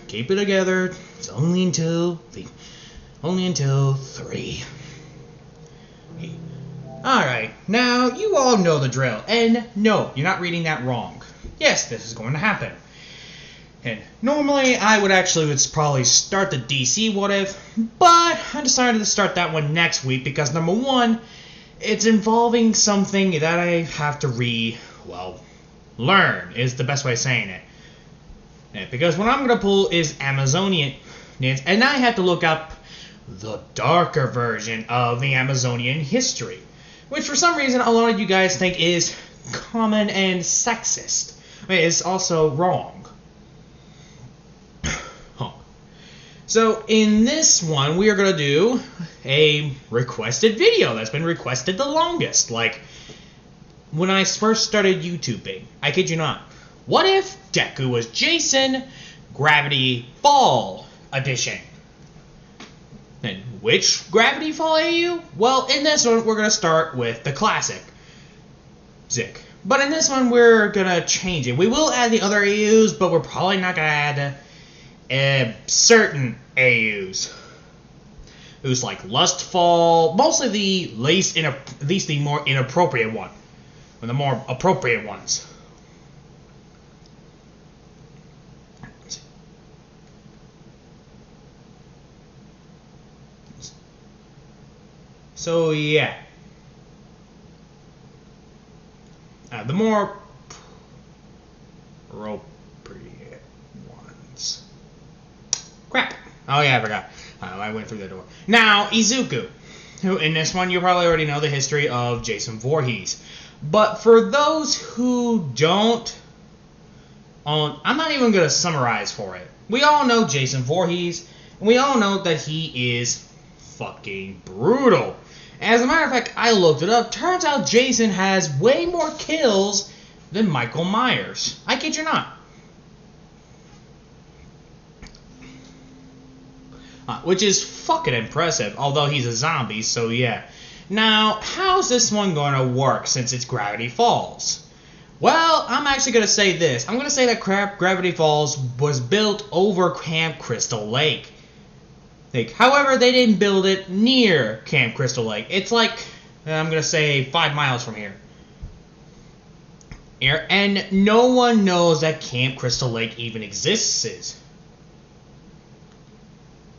Keep it together. It's only until 3. Alright, now you all know the drill. And no, you're not reading that wrong. Yes, this is going to happen. And normally I would probably start the DC What If, but I decided to start that one next week because number one, it's involving something that I have to learn is the best way of saying it. And because what I'm going to pull is Amazonian, and I have to look up the darker version of the Amazonian history, which for some reason a lot of you guys think is common and sexist. I mean, it's also wrong. So in this one, we are going to do a requested video that's been requested the longest. Like, when I first started YouTubing, I kid you not. What if Deku was Jason Gravity Fall Edition? And which Gravity Fall AU? Well, in this one, we're going to start with the classic Zik. But in this one, we're going to change it. We will add the other AUs, but we're probably not going to add certain AUs. It was like Lustfall, mostly the least the more inappropriate one, or the more appropriate ones. So yeah, the more appropriate ones. Crap. Oh yeah, I forgot. I went through the door. Now, Izuku, who in this one you probably already know the history of Jason Voorhees. But for those who don't, I'm not even going to summarize for it. We all know Jason Voorhees, and we all know that he is fucking brutal. As a matter of fact, I looked it up. Turns out Jason has way more kills than Michael Myers. I kid you not. Which is fucking impressive, although he's a zombie, so yeah. Now, how's this one going to work since it's Gravity Falls? Well, I'm actually going to say this. I'm going to say that Gravity Falls was built over Camp Crystal Lake. However, they didn't build it near Camp Crystal Lake. It's like, I'm going to say 5 miles from here. And no one knows that Camp Crystal Lake even exists.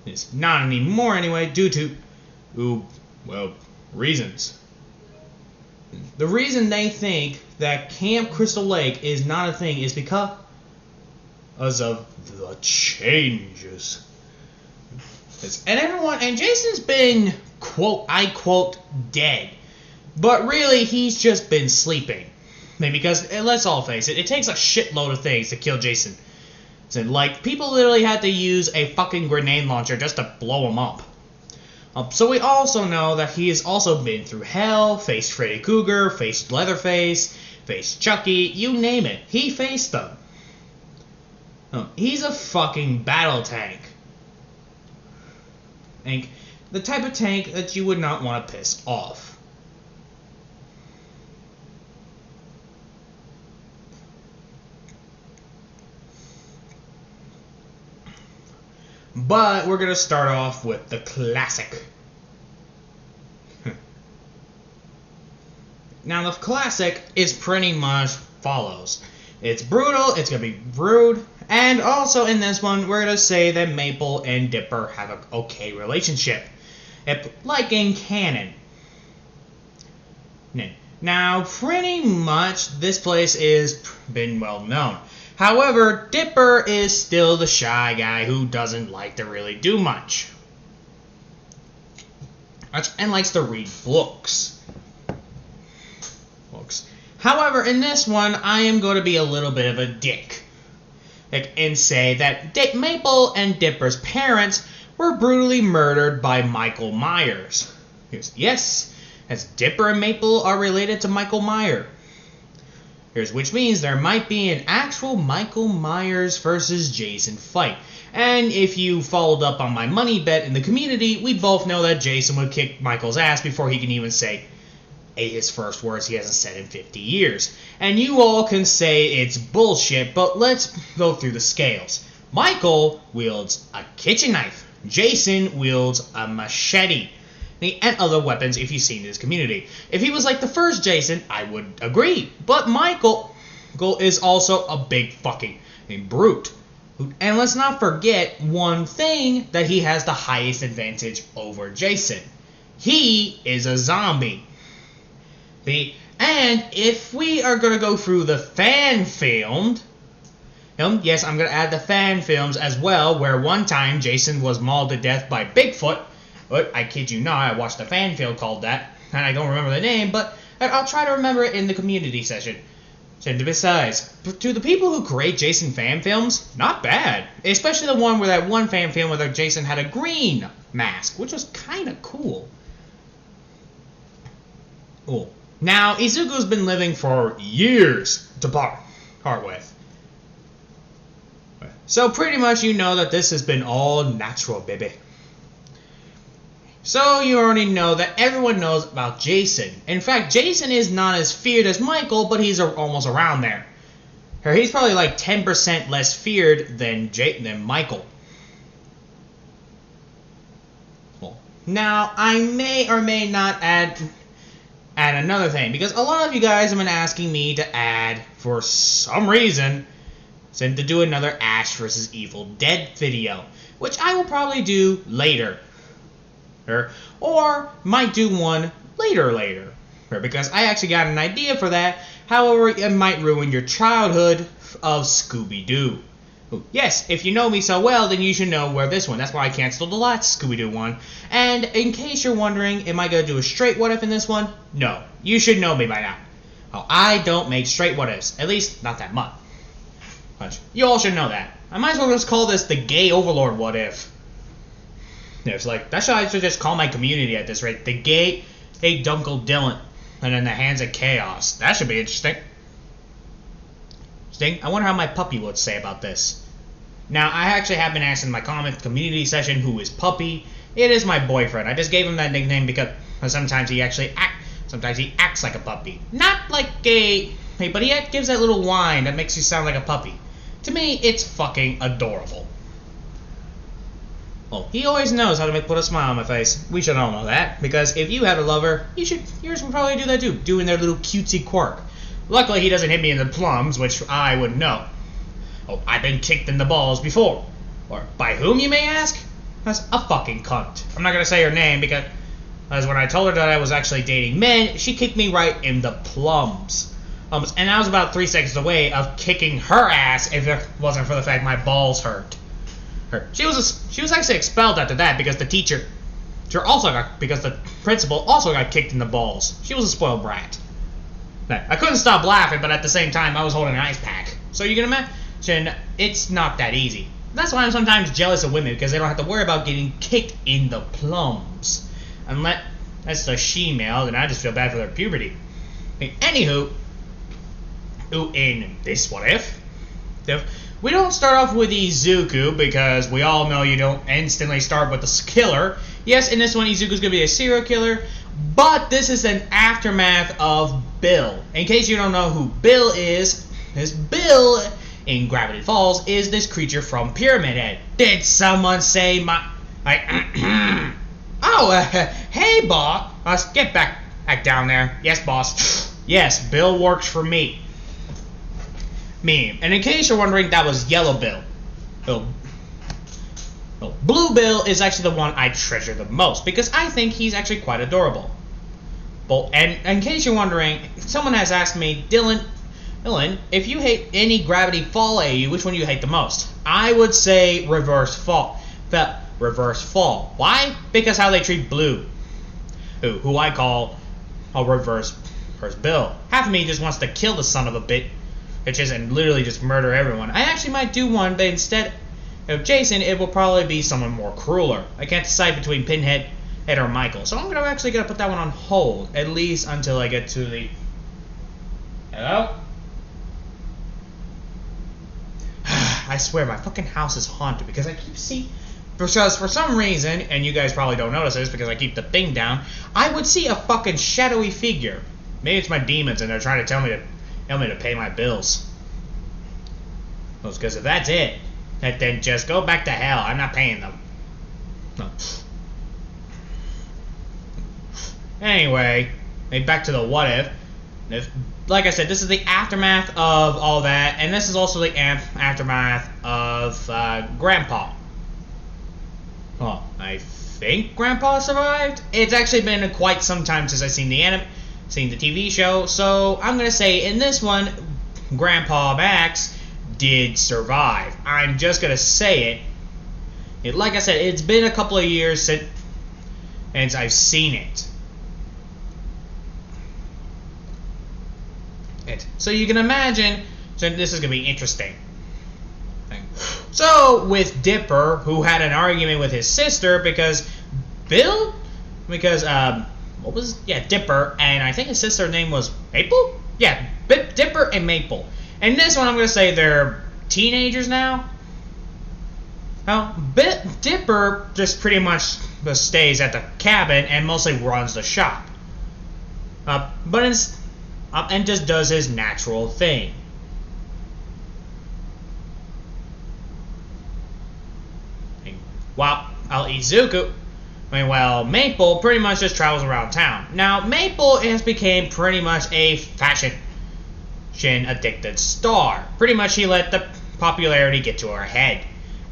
It's not anymore anyway, due to, reasons. The reason they think that Camp Crystal Lake is not a thing is because of the changes. And Jason's been, quote, I quote, dead. But really, he's just been sleeping. Because, let's all face it, it takes a shitload of things to kill Jason. Like, people literally had to use a fucking grenade launcher just to blow him up. So we also know that he has also been through hell, faced Freddy Krueger, faced Leatherface, faced Chucky, you name it. He faced them. He's a fucking battle tank. The type of tank that you would not want to piss off. But we're going to start off with the classic. Now the classic is pretty much follows. It's brutal, it's going to be rude, and also in this one we're going to say that Maple and Dipper have an okay relationship. Like in canon. Now pretty much this place is been well known. However, Dipper is still the shy guy who doesn't like to really do much. And likes to read books. However, in this one, I am going to be a little bit of a dick. And say that Maple and Dipper's parents were brutally murdered by Michael Myers. Yes, as Dipper and Maple are related to Michael Myers. Which means there might be an actual Michael Myers versus Jason fight. And if you followed up on my money bet in the community, we both know that Jason would kick Michael's ass before he can even say, his first words he hasn't said in 50 years. And you all can say it's bullshit, but let's go through the scales. Michael wields a kitchen knife. Jason wields a machete. And other weapons if you've seen his community. If he was like the first Jason, I would agree. But Michael is also a big fucking brute. And let's not forget one thing that he has the highest advantage over Jason. He is a zombie. And if we are going to go through the fan filmed, yes, I'm going to add the fan films as well, where one time Jason was mauled to death by Bigfoot. But I kid you not, I watched a fan film called that, and I don't remember the name, but I'll try to remember it in the community session. And besides, to the people who create Jason fan films, not bad. Especially the one where that one fan film where Jason had a green mask, which was kind of cool. Cool. Now, Izuku's been living for years to part with. So pretty much you know that this has been all natural, baby. So you already know that everyone knows about Jason. In fact, Jason is not as feared as Michael, but he's almost around there. He's probably like 10% less feared than Michael. Well, now, I may or may not add another thing, because a lot of you guys have been asking me to add, for some reason, to do another Ash vs. Evil Dead video, which I will probably do later. Or might do one later. Because I actually got an idea for that. However, it might ruin your childhood of Scooby-Doo. Yes, if you know me so well, then you should know where this one. That's why I canceled the last Scooby-Doo one. And in case you're wondering, am I going to do a straight what-if in this one? No. You should know me by now. Oh, I don't make straight what-ifs. At least, not that much. You all should know that. I might as well just call this the Gay Overlord what-if. It's like, that's what I should just call my community at this rate. The Gay Dunkle Dylan. And in the Hands of Chaos. That should be interesting. I wonder how my puppy would say about this. Now, I actually have been asked in my comment community session who is Puppy. It is my boyfriend. I just gave him that nickname because sometimes he acts like a puppy. Not like gay, but he gives that little whine that makes you sound like a puppy. To me, it's fucking adorable. Well, he always knows how to put a smile on my face. We should all know that, because if you had a lover, yours would probably do that too, doing their little cutesy quirk. Luckily, he doesn't hit me in the plums, which I would know. Oh, I've been kicked in the balls before. Or by whom, you may ask? That's a fucking cunt. I'm not gonna say her name because when I told her that I was actually dating men, she kicked me right in the plums. And I was about 3 seconds away of kicking her ass if it wasn't for the fact my balls hurt. She was actually expelled after that because the because the principal also got kicked in the balls. She was a spoiled brat. I couldn't stop laughing, but at the same time I was holding an ice pack. So you can imagine it's not that easy. That's why I'm sometimes jealous of women, because they don't have to worry about getting kicked in the plums. Unless that's the she-male, then I just feel bad for their puberty. Anywho, in this what if? We don't start off with Izuku, because we all know you don't instantly start with the killer. Yes, in this one, Izuku's going to be a serial killer, but this is an aftermath of Bill. In case you don't know who Bill is, Bill in Gravity Falls is this creature from Pyramid Head. Did someone say hey, boss. Get back down there. Yes, boss. Yes, Bill works for me. And in case you're wondering, that was Yellow Bill. Blue Bill is actually the one I treasure the most, because I think he's actually quite adorable. And in case you're wondering, someone has asked me, Dylan, if you hate any Gravity Fall AU, which one do you hate the most? I would say Reverse Fall. Reverse Fall. Why? Because how they treat Blue, who I call a Reverse Bill. Half of me just wants to kill the son of a bitch. And literally just murder everyone. I actually might do one, but instead of Jason, it will probably be someone more crueler. I can't decide between Pinhead or Michael, so I'm gonna put that one on hold, at least until I get to the... Hello? I swear, my fucking house is haunted, because I keep seeing Because for some reason, and you guys probably don't notice this because I keep the thing down, I would see a fucking shadowy figure. Maybe it's my demons and they're trying to tell me to pay my bills. Well, because if that's it, then just go back to hell. I'm not paying them. No. Anyway, back to the what if. Like I said, this is the aftermath of all that, and this is also the aftermath of Grandpa. Well, I think Grandpa survived. It's actually been quite some time since I've seen the TV show, so I'm gonna say in this one, Grandpa Max did survive. I'm just gonna say it. Like I said, it's been a couple of years since I've seen it. So you can imagine, so this is going to be interesting. So with Dipper, who had an argument with his sister because Dipper, and I think his sister's name was Maple? Yeah, Dipper and Maple. And this one I'm going to say they're teenagers now. Well, Dipper just pretty much stays at the cabin and mostly runs the shop. And just does his natural thing. While Izuku, Maple pretty much just travels around town. Now, Maple has become pretty much a fashion addicted star. Pretty much she let the popularity get to her head.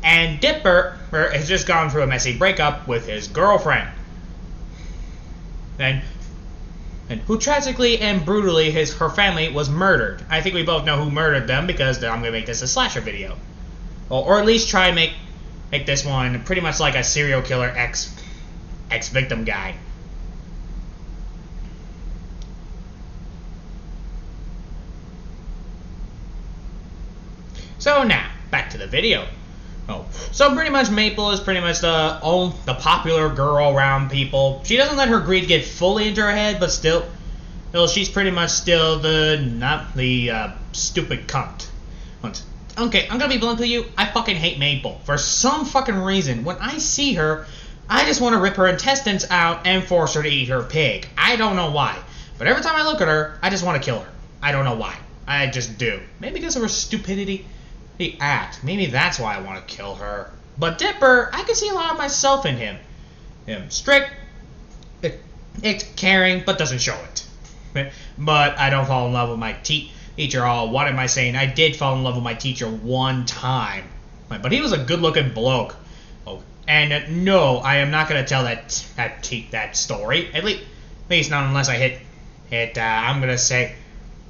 And Dipper has just gone through a messy breakup with his girlfriend. And who tragically and brutally her family was murdered. I think we both know who murdered them because I'm going to make this a slasher video. Or at least try and make this one pretty much like a serial killer ex-victim guy. So now, back to the video. So pretty much Maple is pretty much the popular girl around people. She doesn't let her greed get fully into her head, but still, she's pretty much still not the stupid cunt. Okay, I'm gonna be blunt with you. I fucking hate Maple. For some fucking reason, when I see her, I just want to rip her intestines out and force her to eat her pig. I don't know why. But every time I look at her, I just want to kill her. I don't know why. I just do. Maybe because of her stupidity. The act. Maybe that's why I want to kill her. But Dipper, I can see a lot of myself in him. Strict, it's caring, but doesn't show it. But I don't fall in love with my teacher. What am I saying? I did fall in love with my teacher one time. But he was a good-looking bloke. And no, I am not going to tell that story. At least not unless I hit I'm going to say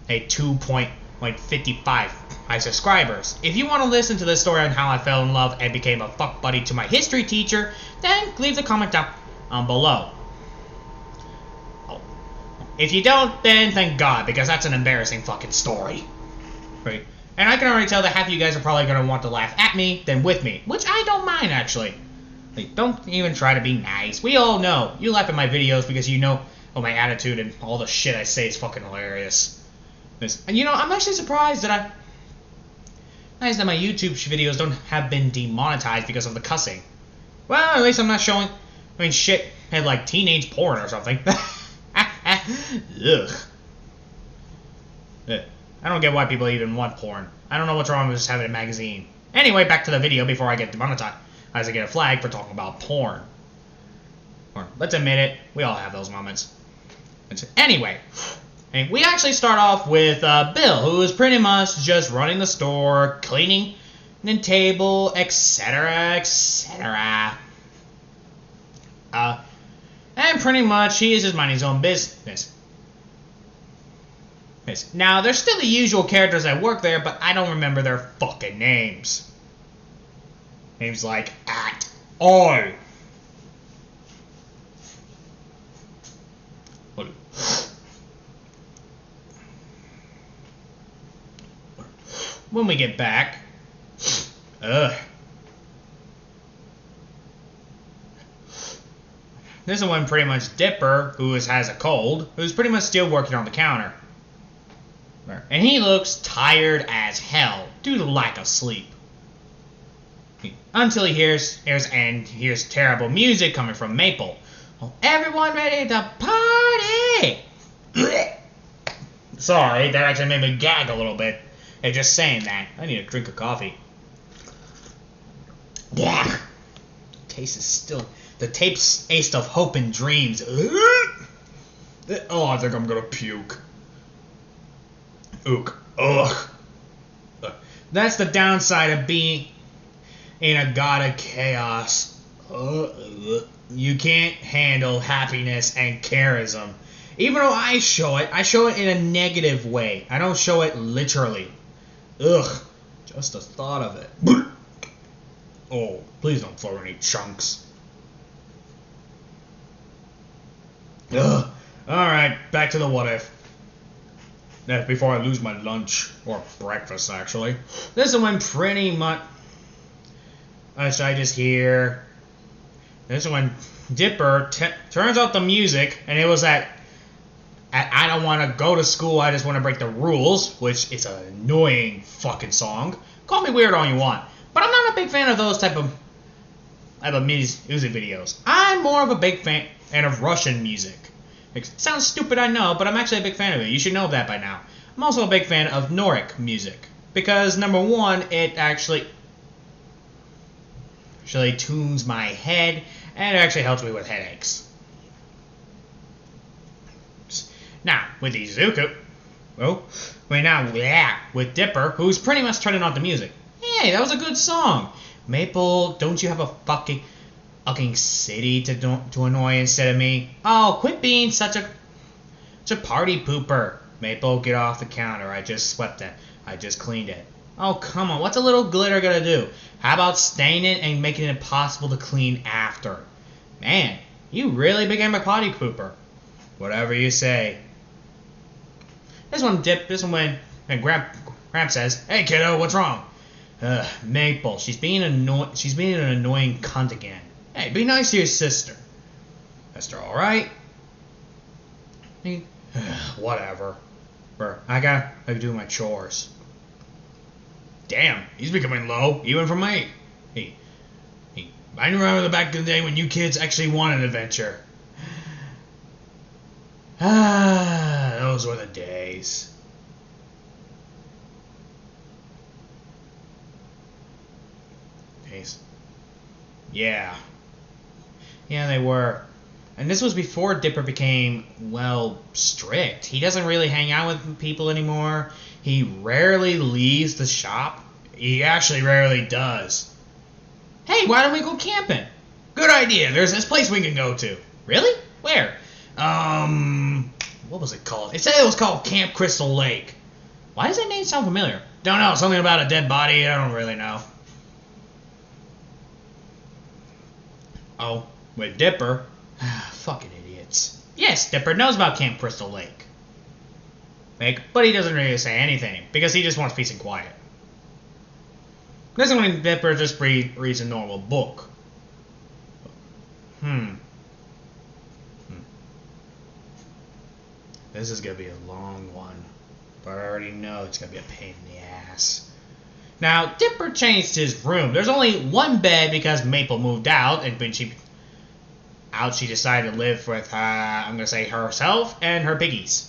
a 2.55 subscribers. If you want to listen to this story on how I fell in love and became a fuck buddy to my history teacher, then leave the comment down below. If you don't, then thank God, because that's an embarrassing fucking story. Right? And I can already tell that half of you guys are probably going to want to laugh at me than with me, which I don't mind, actually. Don't even try to be nice. We all know. You laugh at my videos because you know my attitude and all the shit I say is fucking hilarious. And I'm actually surprised that my YouTube videos don't have been demonetized because of the cussing. Well, at least I'm not showing, shit had like teenage porn or something. Ugh. I don't get why people even want porn. I don't know what's wrong with just having a magazine. Anyway, back to the video before I get demonetized. As I get a flag for talking about porn. Or, let's admit it, we all have those moments. Anyway, we actually start off with Bill, who is pretty much just running the store, cleaning the table, etc., etc. And pretty much he is just minding his own business. Now, there's still the usual characters that work there, but I don't remember their fucking names. Names like at all. When we get back, this is when pretty much Dipper, who has a cold, who's pretty much still working on the counter. And he looks tired as hell due to lack of sleep. Until he hears terrible music coming from Maple. Well, everyone ready to party! Sorry, that actually made me gag a little bit. Hey, just saying that. I need a drink of coffee. Yeah. The tape's taste of hope and dreams. Oh, I think I'm gonna puke. Ook. Ugh. That's the downside of being in a god of chaos. You can't handle happiness and charism. Even though I show it in a negative way. I don't show it literally. Ugh. Just the thought of it. Oh, please don't throw any chunks. Ugh. Alright, back to the what if. That's before I lose my lunch. Or breakfast, actually. This is when pretty much... I just hear... This is when Dipper turns off the music, and it was at I don't want to go to school, I just want to break the rules, which is an annoying fucking song. Call me weird all you want. But I'm not a big fan of those type of music videos. I'm more of a big fan of Russian music. It sounds stupid, I know, but I'm actually a big fan of it. You should know that by now. I'm also a big fan of Nordic music. Because, number one, it actually tunes my head, and it actually helps me with headaches. Now, with Izuku, with Dipper, who's pretty much turning off the music. Hey, that was a good song. Maple, don't you have a fucking city to annoy instead of me? Oh, quit being such a party pooper. Maple, get off the counter. I just swept it. I just cleaned it. Oh, come on. What's a little glitter gonna do? How about staining it and making it impossible to clean after? Man, you really became a party pooper. Whatever you say. This one when Gramp says, "Hey kiddo, what's wrong?" Maple, she's being an annoying cunt again. Hey, be nice to your sister. Esther, alright? Whatever. I gotta do my chores. Damn, he's becoming low, even for me. I remember the back in the day when you kids actually wanted an adventure. Those were the days. Yeah. Yeah, they were. And this was before Dipper became, well, strict. He doesn't really hang out with people anymore. He rarely leaves the shop. He actually rarely does. Hey, why don't we go camping? Good idea. There's this place we can go to. Really? Where? What was it called? It said it was called Camp Crystal Lake. Why does that name sound familiar? Don't know. Something about a dead body. I don't really know. Oh, with Dipper. Fucking idiots. Yes, Dipper knows about Camp Crystal Lake. But he doesn't really say anything, because he just wants peace and quiet. This is when Dipper just reads a normal book. This is gonna be a long one, but I already know it's gonna be a pain in the ass. Now, Dipper changed his room. There's only one bed because Maple moved out, and when she decided to live with, I'm gonna say herself and her piggies.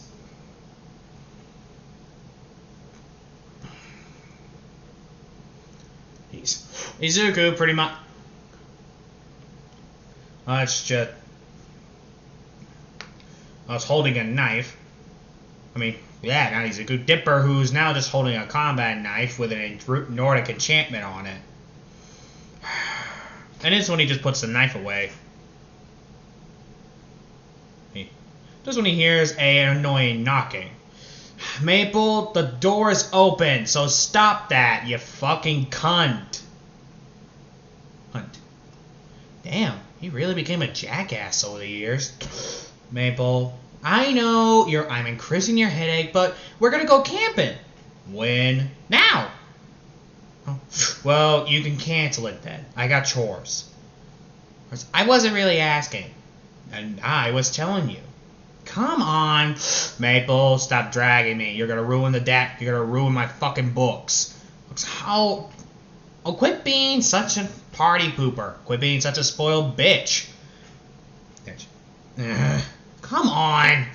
Izuku pretty much. I was holding a knife. Not Izuku. Dipper, who's now just holding a combat knife with an Nordic enchantment on it. And this one he just puts the knife away. This one he hears an annoying knocking. Maple, the door is open, so stop that, you fucking cunt. Damn, he really became a jackass over the years. Maple, I know I'm increasing your headache, but we're gonna go camping. When? Now! Oh, well, you can cancel it then. I got chores. I wasn't really asking. And I was telling you. Come on, Maple, stop dragging me. You're gonna ruin you're gonna ruin my fucking books. How Oh, quit being such a party pooper. Quit being such a spoiled bitch. Come on.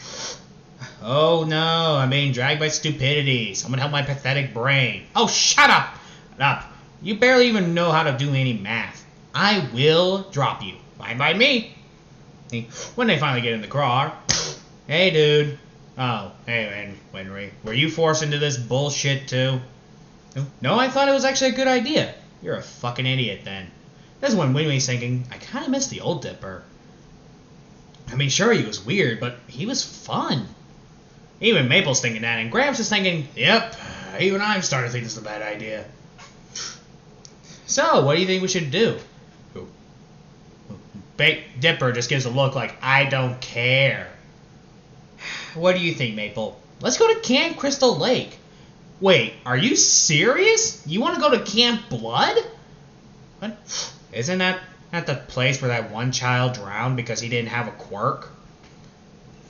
Oh no, I'm being dragged by stupidity. Someone help my pathetic brain. Oh, shut up. Shut up. You barely even know how to do any math. I will drop you. Fine by me. When they finally get in the car. Hey, dude. Oh, hey, Winry. Were you forced into this bullshit too? No, I thought it was actually a good idea. You're a fucking idiot then. This is when Winry's thinking, I kind of miss the old Dipper. I mean, sure, he was weird, but he was fun. Even Maple's thinking that, and Gramps is thinking, yep, even I'm starting to think this is a bad idea. So, what do you think we should do? Dipper just gives a look like, I don't care. What do you think, Maple? Let's go to Camp Crystal Lake. Wait, are you serious? You want to go to Camp Blood? What? Isn't that the place where that one child drowned because he didn't have a quirk?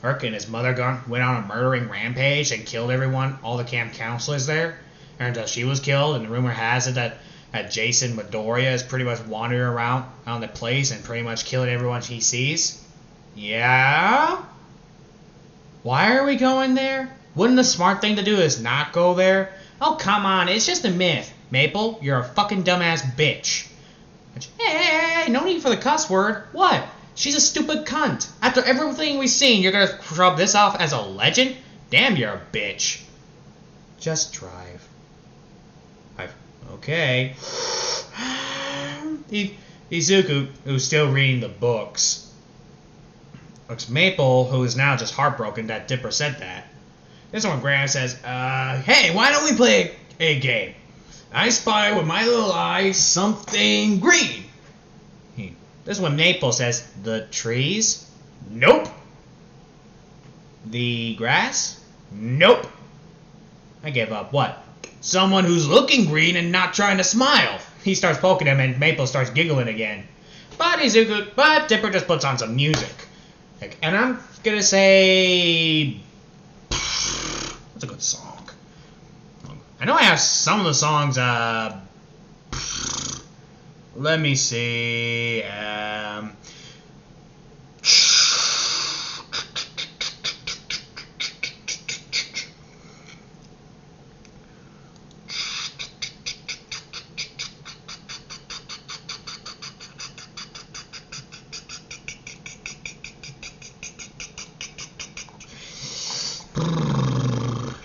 Quirk and his mother went on a murdering rampage and killed everyone, all the camp counselors there, until she was killed, and the rumor has it that Jason Midoriya is pretty much wandering around on the place and pretty much killing everyone he sees. Yeah? Why are we going there? Wouldn't the smart thing to do is not go there? Oh, come on, it's just a myth. Maple, you're a fucking dumbass bitch. Hey, no need for the cuss word. What? She's a stupid cunt. After everything we've seen, you're gonna rub this off as a legend? Damn, you're a bitch. Just drive. Okay. Izuku, who's still reading the books, looks Maple, who is now just heartbroken that Dipper said that. This one, Graham says, hey, why don't we play a game? I spy with my little eye something green. This one, Maple says, the trees? Nope. The grass? Nope. I give up. What? Someone who's looking green and not trying to smile. He starts poking him and Maple starts giggling again. But Dipper just puts on some music. And I'm gonna say... That's a good song. I know I have some of the songs, let me see,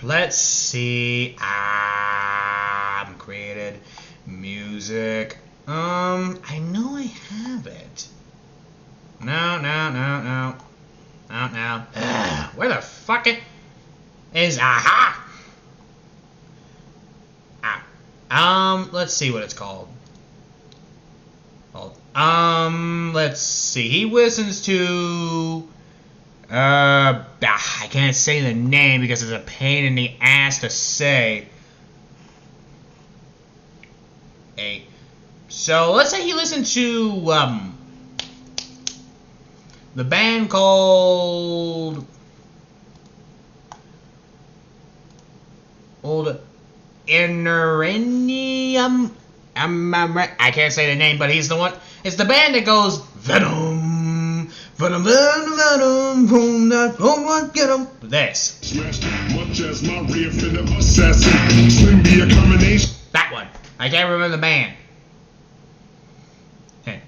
let's see, created music. I know I have it. No. Where the fuck it is? Aha! Let's see what it's called. Let's see. He listens to, I can't say the name because it's a pain in the ass to say. So let's say he listened to the band called Inerinium. I can't say the name, but he's the one. It's the band that goes Venom, Venom, Venom, Venom, boom, that boom, get him. This. That one. I can't remember the band.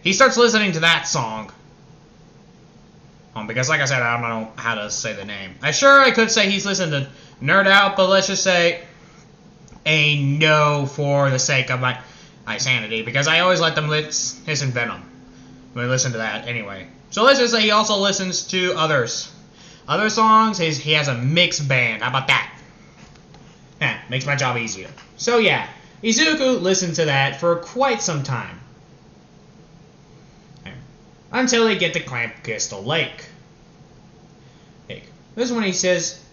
He starts listening to that song. Because like I said, I don't know how to say the name. I could say he's listening to Nerd Out, but let's just say a no for the sake of my sanity. Because I always let them listen Venom. When I listen to that anyway. So let's just say he also listens to others. Other songs, he has a mixed band. How about that? Makes my job easier. So yeah, Izuku listened to that for quite some time. Until they get to Camp Crystal Lake. This is when he says,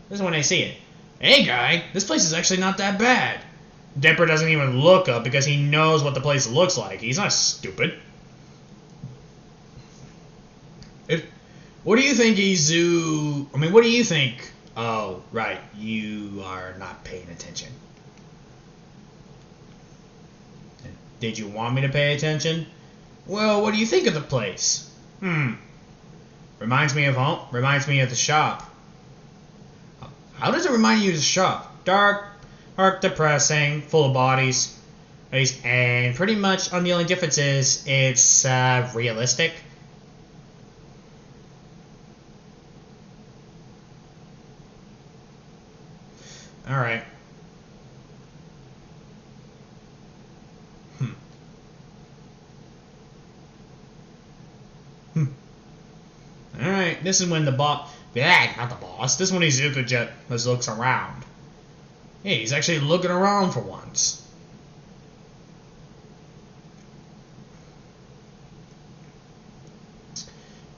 this is when I see it. Hey guy, this place is actually not that bad. Dipper doesn't even look up because he knows what the place looks like. He's not stupid. What do you think, Izu? I mean, what do you think? Oh, right, you are not paying attention. Did you want me to pay attention? Well, what do you think of the place? Reminds me of home. Reminds me of the shop. How does it remind you of the shop? Dark, depressing, full of bodies. And pretty much the only difference is it's realistic. Alright. Alright, this is when the boss... not the boss. This is when Izuku just looks around. Hey, he's actually looking around for once.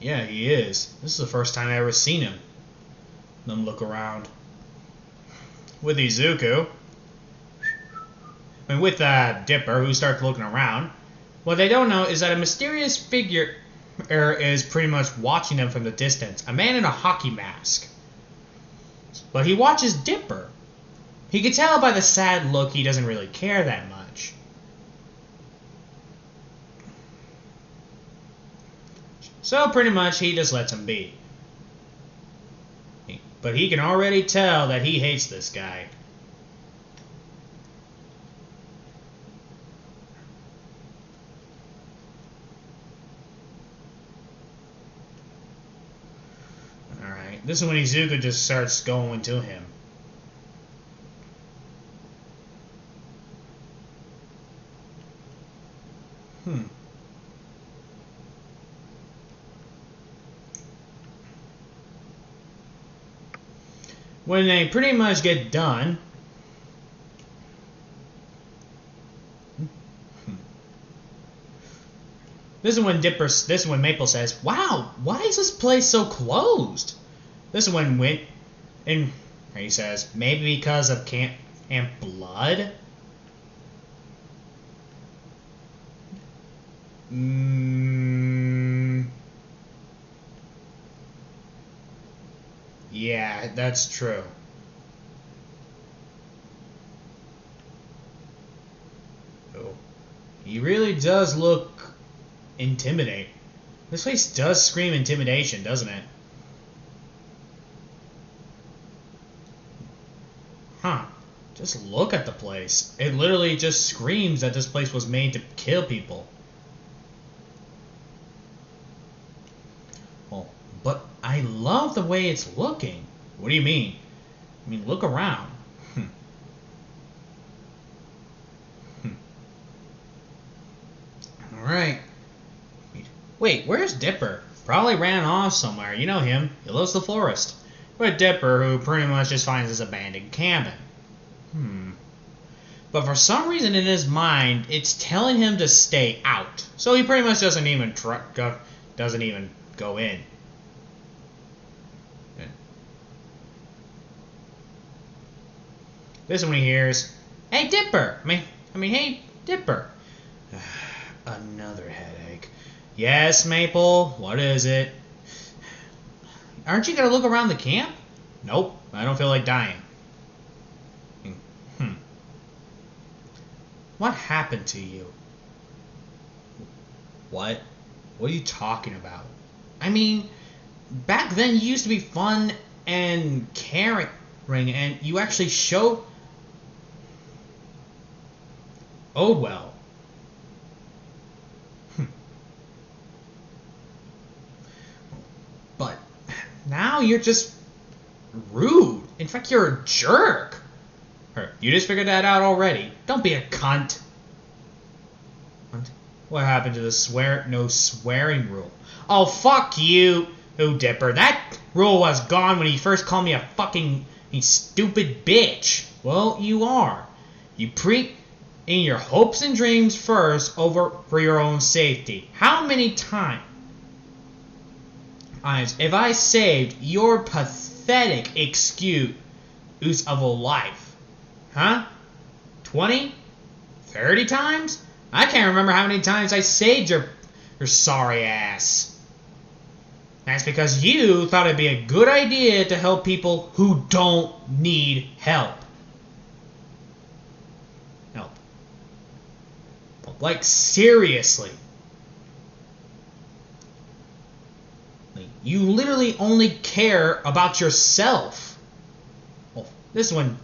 Yeah, he is. This is the first time I ever seen him. Let him look around. With Izuku. I mean, with Dipper, who starts looking around. What they don't know is that a mysterious figure is pretty much watching them from the distance. A man in a hockey mask. But he watches Dipper. He can tell by the sad look he doesn't really care that much. So pretty much he just lets him be. But he can already tell that he hates this guy. Alright, this is when Izuku just starts going to him. When they pretty much get done, this is when Maple says, "Wow, why is this place so closed?" This is when and he says, "Maybe because of camp and blood." Yeah, that's true. Oh, he really does look intimidating. This place does scream intimidation, doesn't it? Huh. Just look at the place. It literally just screams that this place was made to kill people. Well, but I love the way it's looking. What do you mean? I mean, look around. Alright. Wait, where's Dipper? Probably ran off somewhere. You know him. He loves the forest. But Dipper, who pretty much just finds this abandoned cabin. But for some reason in his mind, it's telling him to stay out. So he pretty much doesn't even go in. This is when he hears, "Hey, Dipper!" I mean, hey, Dipper. Another headache. Yes, Maple, what is it? Aren't you gonna look around the camp? Nope, I don't feel like dying. What happened to you? What? What are you talking about? I mean, back then you used to be fun and caring, and you actually showed... Oh, well. But now you're just rude. In fact, you're a jerk. You just figured that out already. Don't be a cunt. What happened to the no swearing rule? Oh, fuck you, Dipper. That rule was gone when you first called me a fucking stupid bitch. Well, you are. You in your hopes and dreams first for your own safety. How many times have I saved your pathetic excuse of a life? Huh? 20? 30 times? I can't remember how many times I saved your sorry ass. That's because you thought it'd be a good idea to help people who don't need help. Like, seriously. Like, you literally only care about yourself. Well, this one,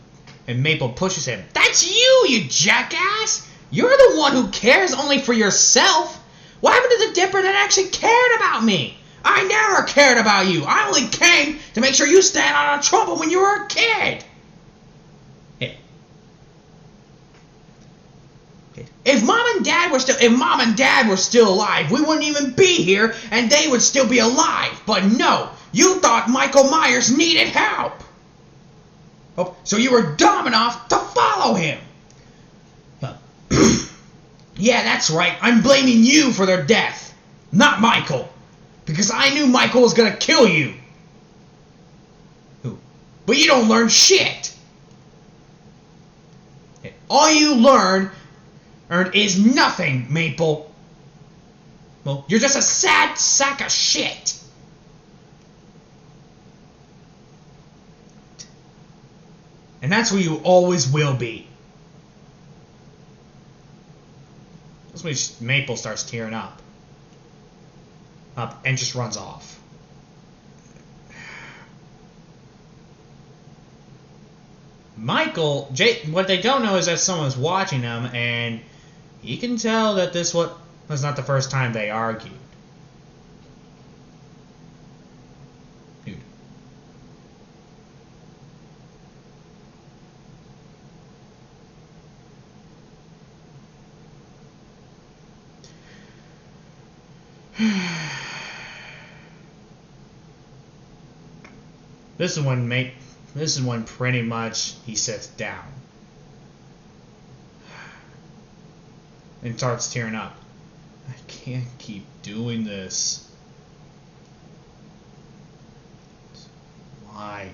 and Maple pushes him. That's you, you jackass! You're the one who cares only for yourself. What happened to the Dipper that actually cared about me? I never cared about you. I only came to make sure you stayed out of trouble when you were a kid. If Mom and Dad were still alive, we wouldn't even be here, and they would still be alive. But no, you thought Michael Myers needed help. Oh, so you were dumb enough to follow him. Yeah, that's right. I'm blaming you for their death, not Michael, because I knew Michael was gonna kill you. But you don't learn shit. All you learned is nothing, Maple. Well, you're just a sad sack of shit. And that's what you always will be. That's when Maple starts tearing up. And just runs off. Michael, what they don't know is that someone's watching them, and he can tell that this was not the first time they argued. Dude. This is when pretty much he sits down and starts tearing up. I can't keep doing this. Why?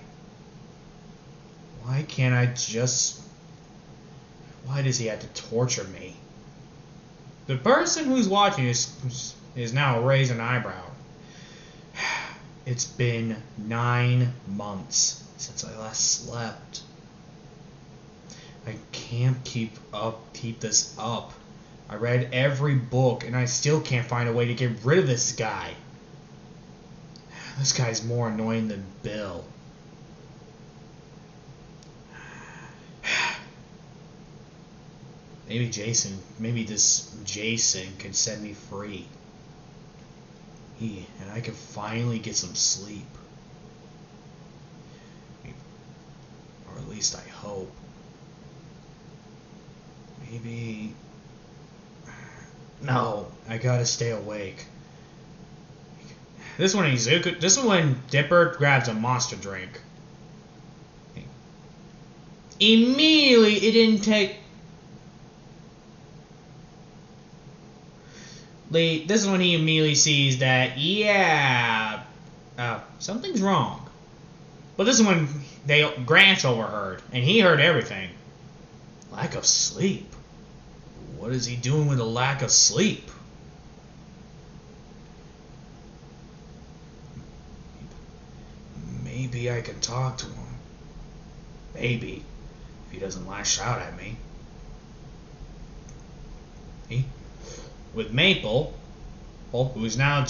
Why can't I just... Why does he have to torture me? The person who's watching is now raising an eyebrow. It's been 9 months since I last slept. I can't keep this up. I read every book and I still can't find a way to get rid of this guy. This guy's more annoying than Bill. Maybe this Jason could set me free. And I could finally get some sleep. Or at least I hope. Maybe... No, I gotta stay awake. This one is when Dipper grabs a monster drink. Immediately, it didn't take... This is when he immediately sees that, yeah, something's wrong. But this is when Grant overheard, and he heard everything. Lack of sleep. What is he doing with a lack of sleep? Maybe I can talk to him. Maybe, if he doesn't lash out at me. With Maple, who's now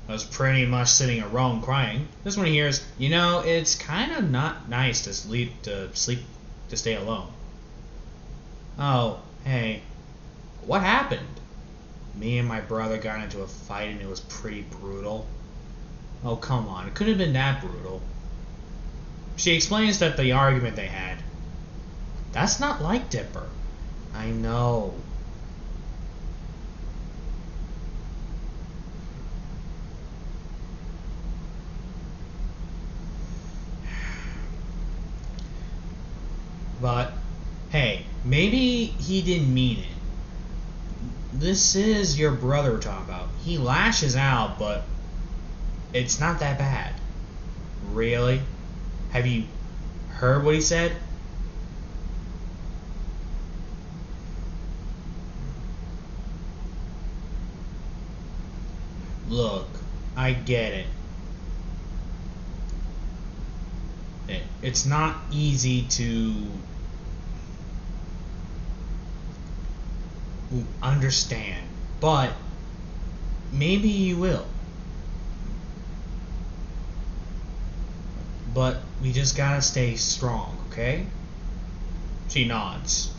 was pretty much sitting alone crying. This one he hears, it's kind of not nice to stay alone. Oh, hey, what happened? Me and my brother got into a fight and it was pretty brutal. Oh, come on, it couldn't have been that brutal. She explains that the argument they had. That's not like Dipper. I know. But, hey, maybe he didn't mean it. This is your brother we're talking about. He lashes out, but it's not that bad. Really? Have you heard what he said? Look, I get it. It's not easy to... understand, but maybe you will. But we just gotta stay strong, okay? She nods.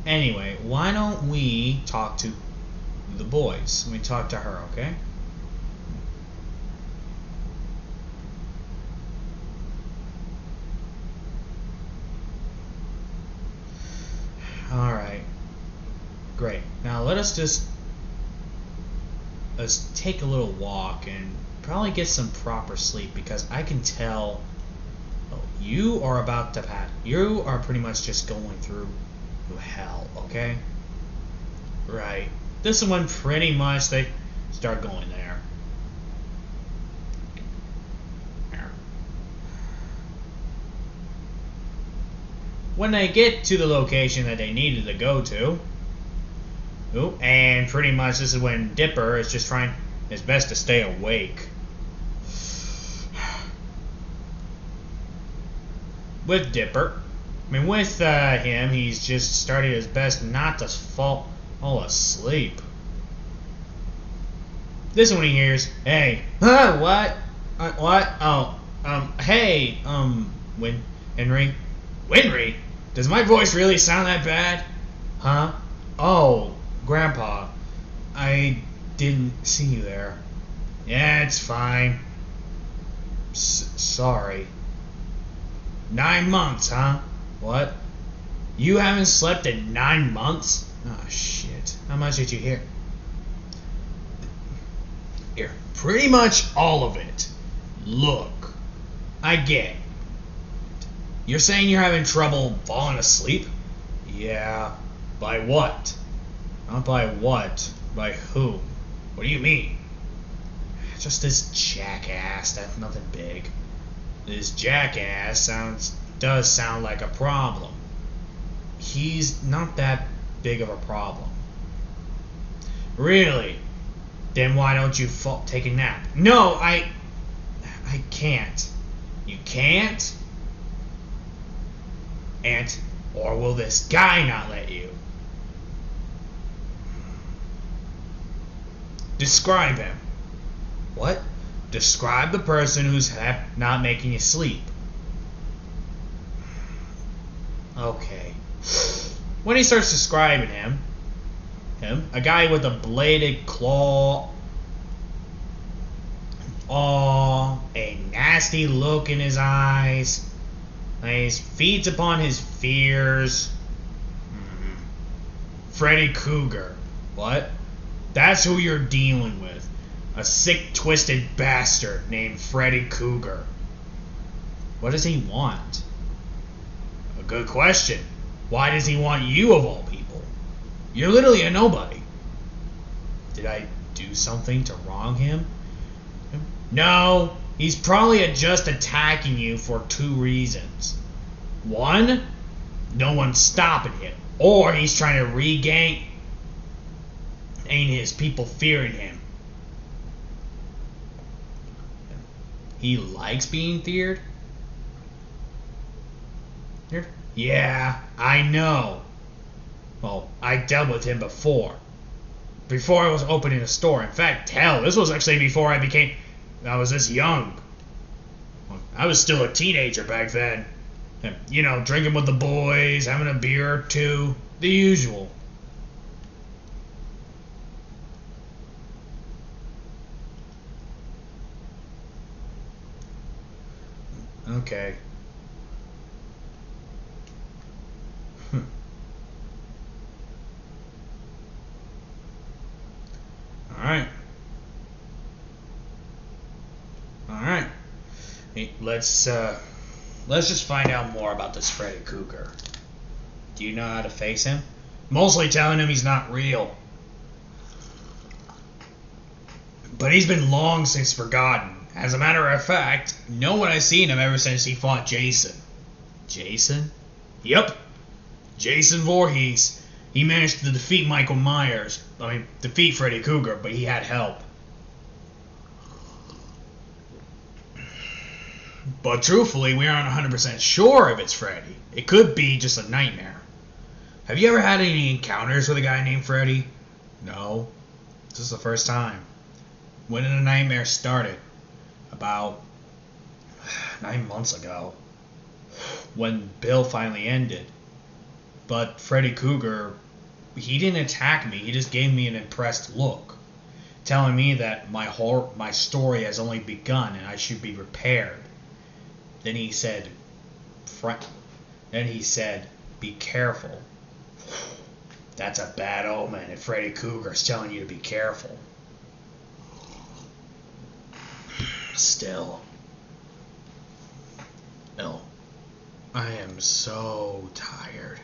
Anyway, why don't we talk to the boys? We talk to her, okay? Alright. Great. Now let's take a little walk and probably get some proper sleep, because I can tell you are about to pass. You are pretty much just going through hell, okay? Right. This is when pretty much they start going there. When they get to the location that they needed to go to, and pretty much this is when Dipper is just trying his best to stay awake. With Dipper, with him, he's just started his best not to fall asleep. This is when he hears, "Hey, what? What? Oh, hey, Winry, does my voice really sound that bad? Huh? Oh, Grandpa, I didn't see you there. Yeah, it's fine. Sorry. 9 months, huh? What? You haven't slept in 9 months? Oh, shit. How much did you hear? Here, pretty much all of it. Look, I get it. You're saying you're having trouble falling asleep? Yeah. By what? Not by what. By who? What do you mean? Just this jackass. That's nothing big. This jackass does sound like a problem. He's not that big of a problem. Really? Then why don't you take a nap? No, I can't. You can't? Or will this guy not let you? Describe him. What? Describe the person who's not making you sleep. Okay. When he starts describing him, a guy with a bladed claw, a nasty look in his eyes, he feeds upon his fears. Freddy Cougar. What? That's who you're dealing with. A sick, twisted bastard named Freddy Cougar. What does he want? A good question. Why does he want you of all people? You're literally a nobody. Did I do something to wrong him? No, he's probably just attacking you for 2 reasons. 1, no one's stopping him. Or he's trying to regain his people fearing him. He likes being feared? Yeah, I know. Well, I dealt with him before. Before I was opening a store. In fact, hell, this was actually before I was this young. I was still a teenager back then. And, drinking with the boys, having a beer or 2. The usual. Okay. Alright. Alright. Hey, let's just find out more about this Freddy Cougar. Do you know how to face him? Mostly telling him he's not real. But he's been long since forgotten. As a matter of fact, no one has seen him ever since he fought Jason. Jason? Yep. Jason Voorhees. He managed to defeat Michael Myers. Defeat Freddy Cougar, but he had help. But truthfully, we aren't 100% sure if it's Freddy. It could be just a nightmare. Have you ever had any encounters with a guy named Freddy? No. This is the first time. When did the nightmare started? About 9 months ago. When Bill finally ended. But Freddy Krueger, he didn't attack me. He just gave me an impressed look, telling me that my story has only begun and I should be prepared. Then he said, be careful. That's a bad omen if Freddy Krueger's telling you to be careful. Still. No. I am so tired.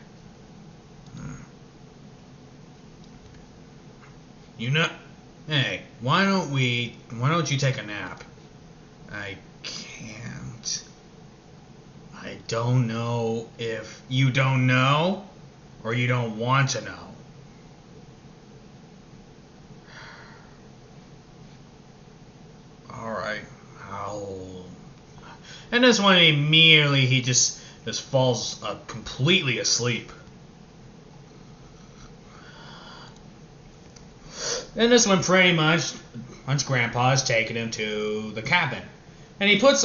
Hey, why don't you take a nap? I can't. I don't know if you don't know or you don't want to know. Alright, And this one immediately he just falls completely asleep. And this one pretty much, once Grandpa's taking him to the cabin, and he puts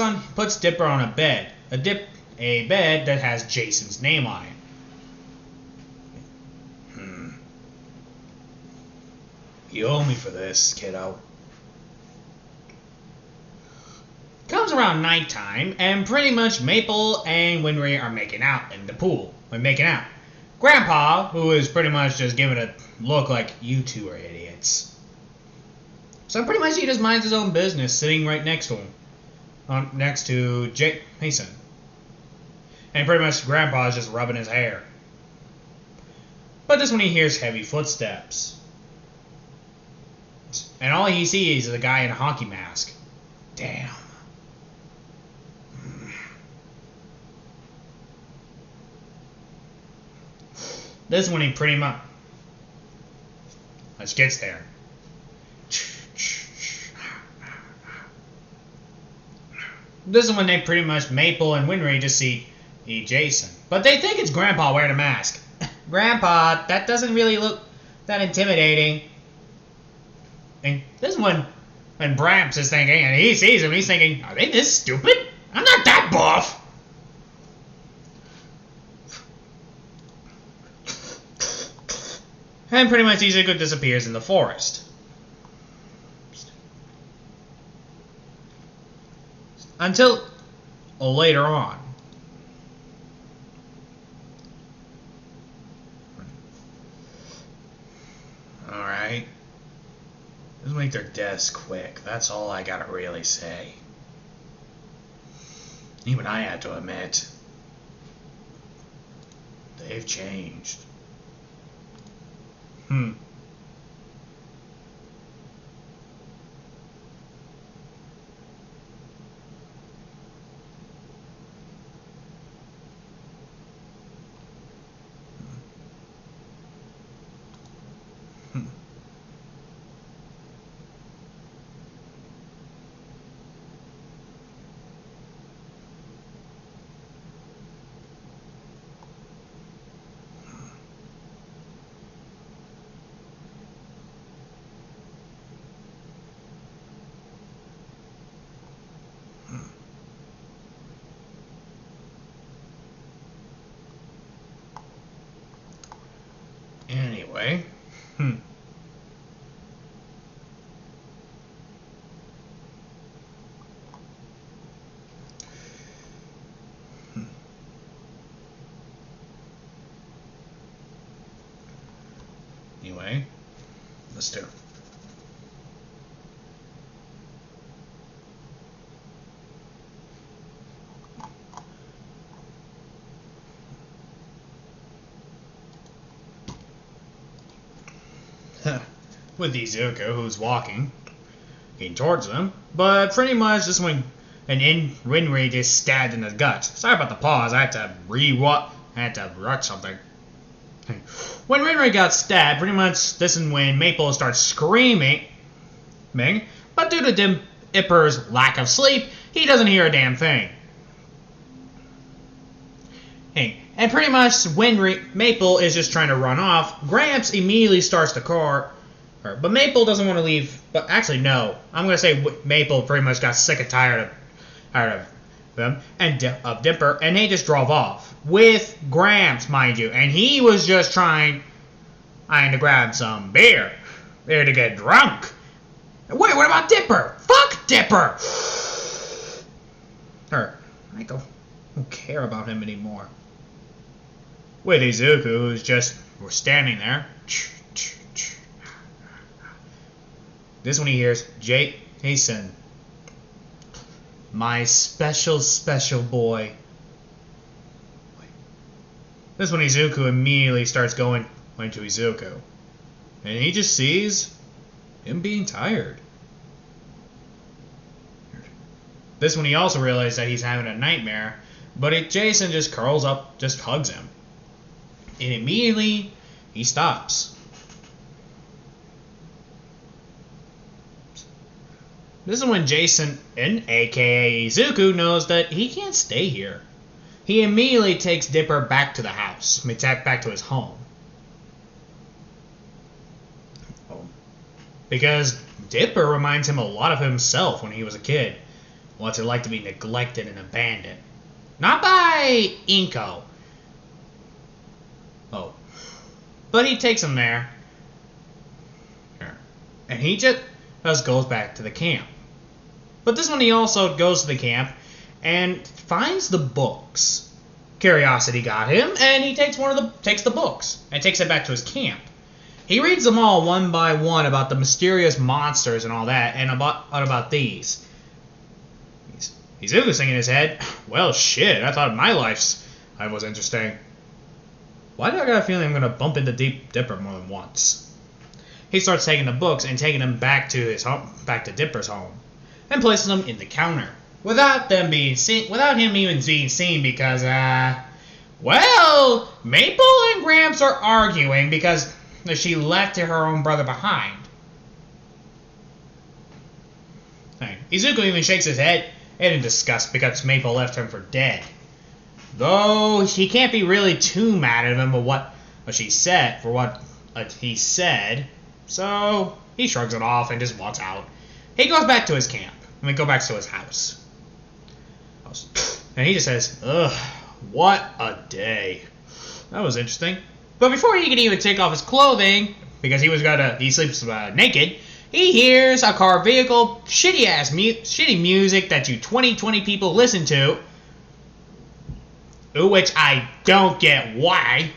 Dipper on a bed, a bed that has Jason's name on it. You owe me for this, kiddo. Comes around nighttime, and pretty much Maple and Winry are making out in the pool. Grandpa, who is pretty much just giving a look like, you two are idiots. So pretty much he just minds his own business, sitting right next to him. Next to Mason. And pretty much Grandpa is just rubbing his hair. But this one he hears heavy footsteps. And all he sees is a guy in a hockey mask. Damn. This one he pretty much gets there. This is when they pretty much, Maple and Winry just see Jason. But they think it's Grandpa wearing a mask. Grandpa, that doesn't really look that intimidating. And this one, when Bramps is thinking, and he sees him, he's thinking, are they this stupid? I'm not that buff. And pretty much Izuku disappears in the forest. Until later on. Alright. Just make their deaths quick. That's all I gotta really say. Even I had to admit, they've changed. Anyway, Anyway, let's do. With Izuku, who's walking towards them, but pretty much just when Winry just stabbed in the gut. Sorry about the pause. I had to write something. When Winry got stabbed, pretty much this is when Maple starts screaming, but due to Dipper's lack of sleep, he doesn't hear a damn thing. And pretty much when Maple is just trying to run off, Gramps immediately starts the car. But Maple doesn't want to leave. But actually, no. I'm going to say Maple pretty much got sick and tired of them and of Dipper, and they just drove off. With Gramps, mind you. And he was just trying to grab some beer. There to get drunk. Wait, what about Dipper? Fuck Dipper! I don't care about him anymore. With Izuku, who's just standing there. This one he hears, Jason, my special boy. This one Izuku immediately starts going to Izuku. And he just sees him being tired. This one he also realized that he's having a nightmare, but Jason just curls up, just hugs him. And immediately, he stops. This is when Jason, aka Izuku, knows that he can't stay here. He immediately takes Dipper back to the house. Back to his home. Because Dipper reminds him a lot of himself when he was a kid. What's it like to be neglected and abandoned? Not by Inko. But he takes him there. And he just goes back to the camp. But this one he also goes to the camp and finds the books. Curiosity got him, and he takes the books and takes it back to his camp. He reads them all one by one about the mysterious monsters and all that, and about these. Izuku's thinking in his head, well, shit, I thought my life was interesting. Why do I got a feeling I'm going to bump into Dipper more than once? He starts taking the books and taking them back to his home, back to Dipper's home, and places them in the counter without him even being seen because, well, Maple and Gramps are arguing because she left her own brother behind. Izuku even shakes his head in disgust because Maple left him for dead. Though he can't be really too mad at him for what he said, so he shrugs it off and just walks out. He goes back to his camp. Go back to his house. And he just says, ugh, what a day. That was interesting. But before he can even take off his clothing, because he sleeps naked, he hears a car vehicle, shitty music that you 2020 people listen to, which I don't get why.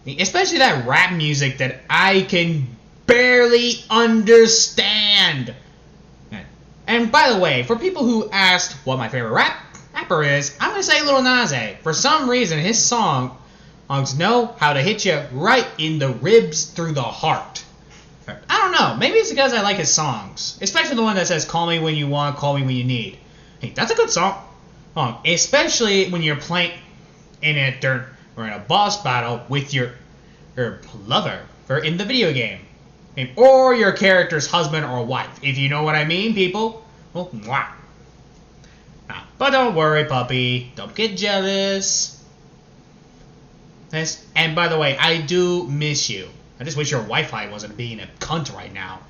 Especially that rap music that I can barely understand. And by the way, for people who asked what my favorite rapper is, I'm going to say Lil Nas X. For some reason, his songs know how to hit you right in the ribs through the heart. I don't know. Maybe it's because I like his songs. Especially the one that says, call me when you want, call me when you need. Hey, that's a good song. Especially when you're playing in it or in a boss battle with your lover or in the video game. Or your character's husband or wife. If you know what I mean, people. Well, mwah. But don't worry, puppy. Don't get jealous. And by the way, I do miss you. I just wish your Wi-Fi wasn't being a cunt right now.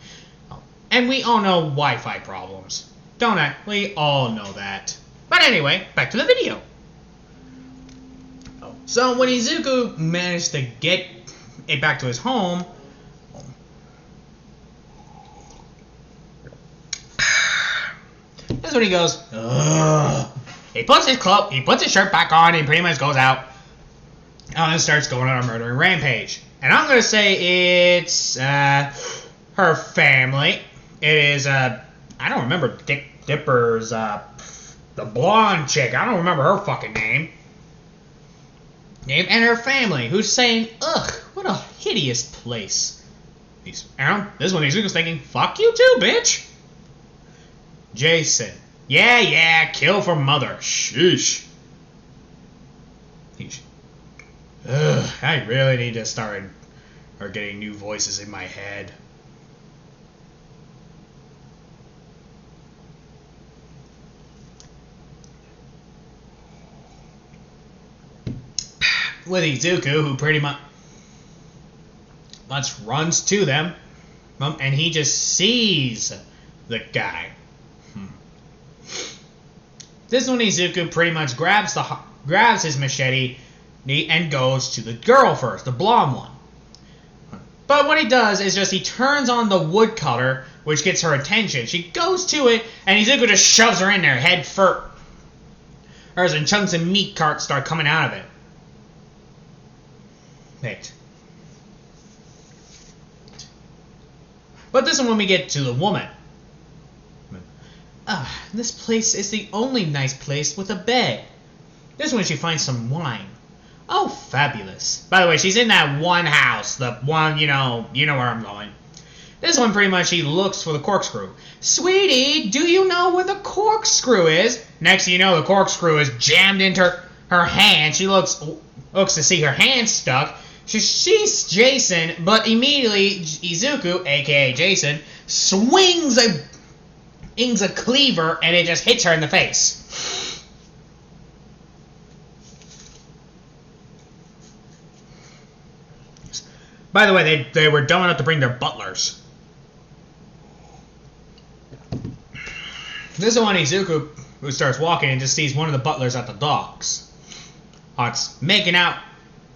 And we all know Wi-Fi problems. Don't I? We all know that. But anyway, back to the video. So when Izuku managed to get it back to his home, that's when he goes, ugh. He puts his shirt back on, and pretty much goes out and starts going on a murdering rampage. And I'm going to say it's her family. It is, I don't remember Dipper's, the blonde chick. I don't remember her fucking name. And her family, who's saying, ugh, what a hideous place. This one, Izuku's thinking, fuck you too, bitch. Jason. Yeah, kill for mother. Sheesh. Ugh, I really need to start getting new voices in my head. with Izuku, who pretty much runs to them, and he just sees the guy. This is when Izuku pretty much grabs his machete and goes to the girl first, the blonde one. But what he does is he turns on the woodcutter, which gets her attention. She goes to it, and Izuku just shoves her in there head first. And chunks of meat carts start coming out of it. Wait. But this is when we get to the woman. This place is the only nice place with a bed. This is when she finds some wine. Oh, fabulous. By the way, she's in that one house. The one, you know where I'm going. This one, pretty much, she looks for the corkscrew. Sweetie, do you know where the corkscrew is? Next thing you know, the corkscrew is jammed into her hand. She looks to see her hand stuck. She sees Jason, but immediately Izuku, a.k.a. Jason, swings a cleaver, and it just hits her in the face. By the way, they were dumb enough to bring their butlers. This is when Izuku, who starts walking, and just sees one of the butlers at the docks. It's making out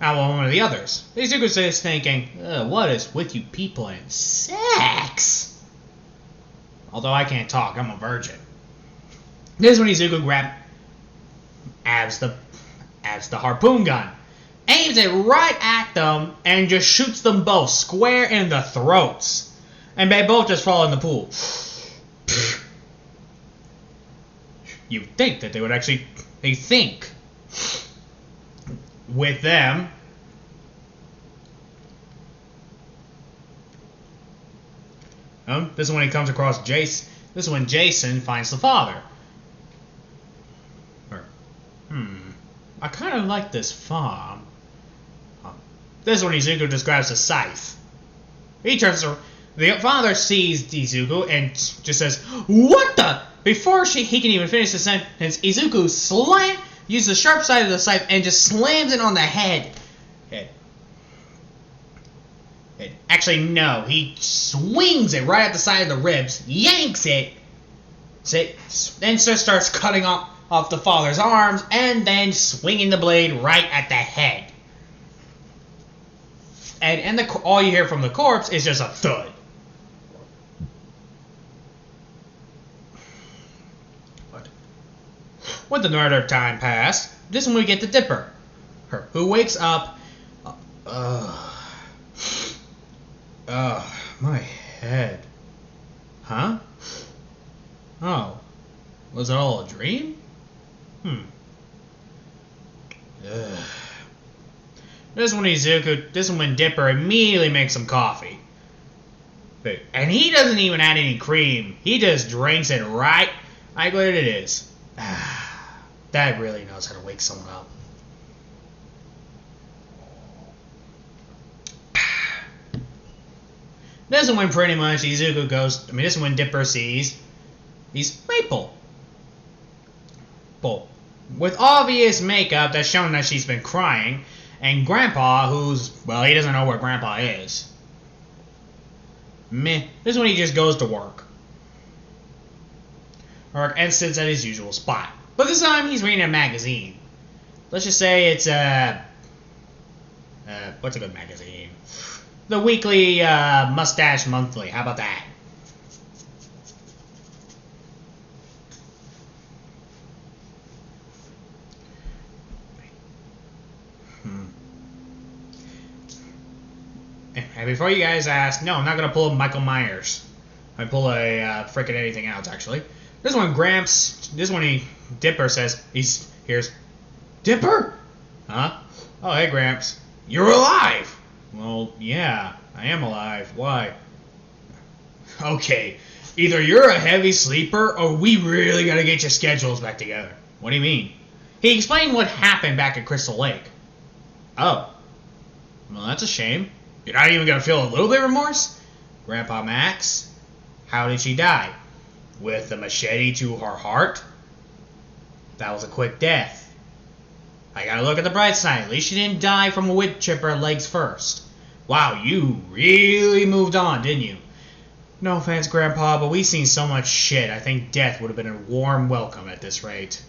with one of the others. Izuku is thinking, what is with you people and sex? Although I can't talk, I'm a virgin. This is when Izuku grabs the harpoon gun, aims it right at them, and just shoots them both square in the throats. And they both just fall in the pool. You'd think that they think with them. This is when he comes across Jason. This is when Jason finds the father. I kind of like this farm. This is when Izuku just grabs a scythe. He turns around. The father sees Izuku and just says, "What the?" Before he can even finish the sentence, Izuku uses the sharp side of the scythe and just slams it on the head. Actually, no. He swings it right at the side of the ribs, yanks it, then just starts cutting off the father's arms, and then swinging the blade right at the head. And all you hear from the corpse is just a thud. With the narrative time passed, this is when we get the Dipper, who wakes up. My head. Huh? Oh, was it all a dream? This is when Dipper immediately makes some coffee. And he doesn't even add any cream. He just drinks it right like what it is. That really knows how to wake someone up. This is when pretty much Izuku goes. This is when Dipper sees Maple. With obvious makeup that's showing that she's been crying. And Grandpa, he doesn't know where Grandpa is. Meh. This is when he just goes to work. And sits at his usual spot. But this time he's reading a magazine. Let's just say it's what's a good magazine? The Weekly Mustache Monthly. How about that? And before you guys ask, no, I'm not gonna pull Michael Myers. I pull a frickin' anything else actually. This one, Dipper says here's Dipper? Huh? Oh, hey Gramps, you're alive. Well, yeah, I am alive. Why? Okay, either you're a heavy sleeper or we really gotta get your schedules back together. What do you mean? He explained what happened back at Crystal Lake. Oh, well, that's a shame. You're not even gonna feel a little bit of remorse? Grandpa Max, how did she die? With a machete to her heart? That was a quick death. I gotta look at the bright side. At least you didn't die from a wood chipper legs first. Wow, you really moved on, didn't you? No offense, Grandpa, but we've seen so much shit. I think death would have been a warm welcome at this rate.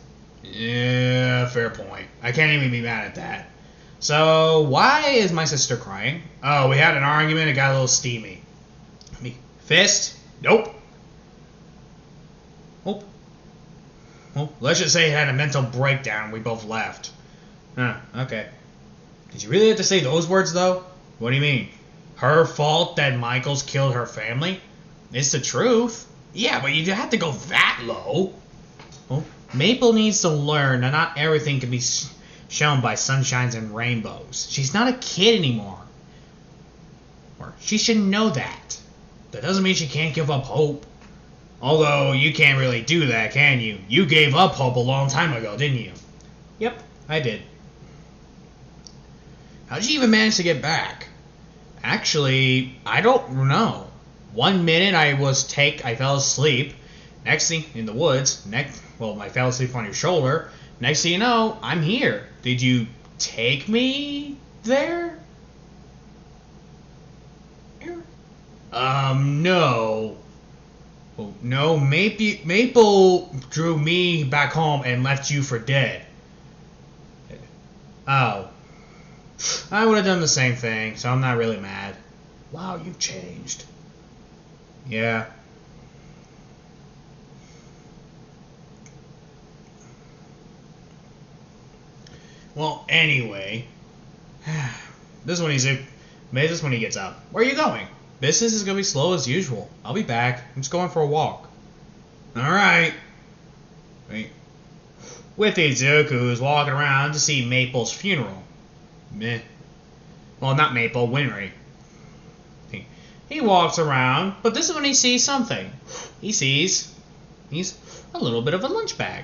Yeah, fair point. I can't even be mad at that. So, why is my sister crying? Oh, we had an argument. It got a little steamy. Me. Fist? Nope. Oh. Well, let's just say it had a mental breakdown. We both left. Huh, okay. Did you really have to say those words, though? What do you mean? Her fault that Michael's killed her family? It's the truth. Yeah, but you have to go that low. Well, Maple needs to learn that not everything can be shown by sunshines and rainbows. She's not a kid anymore. Or she should know that. That doesn't mean she can't give up hope. Although, you can't really do that, can you? You gave up hope a long time ago, didn't you? Yep, I did. How'd you even manage to get back? Actually, I don't know. 1 minute I fell asleep. Next thing, in the woods. I fell asleep on your shoulder. Next thing you know, I'm here. Did you take me there? No. Oh, no, Maple drew me back home and left you for dead. Oh. I would have done the same thing, so I'm not really mad. Wow, you changed. Yeah. Well, anyway. This is when he gets up. Where are you going? Business is going to be slow as usual. I'll be back. I'm just going for a walk. Alright. Wait. With Izuku, who's walking around to see Maple's funeral. Meh. Well, not Maple, Winry. He walks around, but this is when he sees something. He's a little bit of a lunch bag.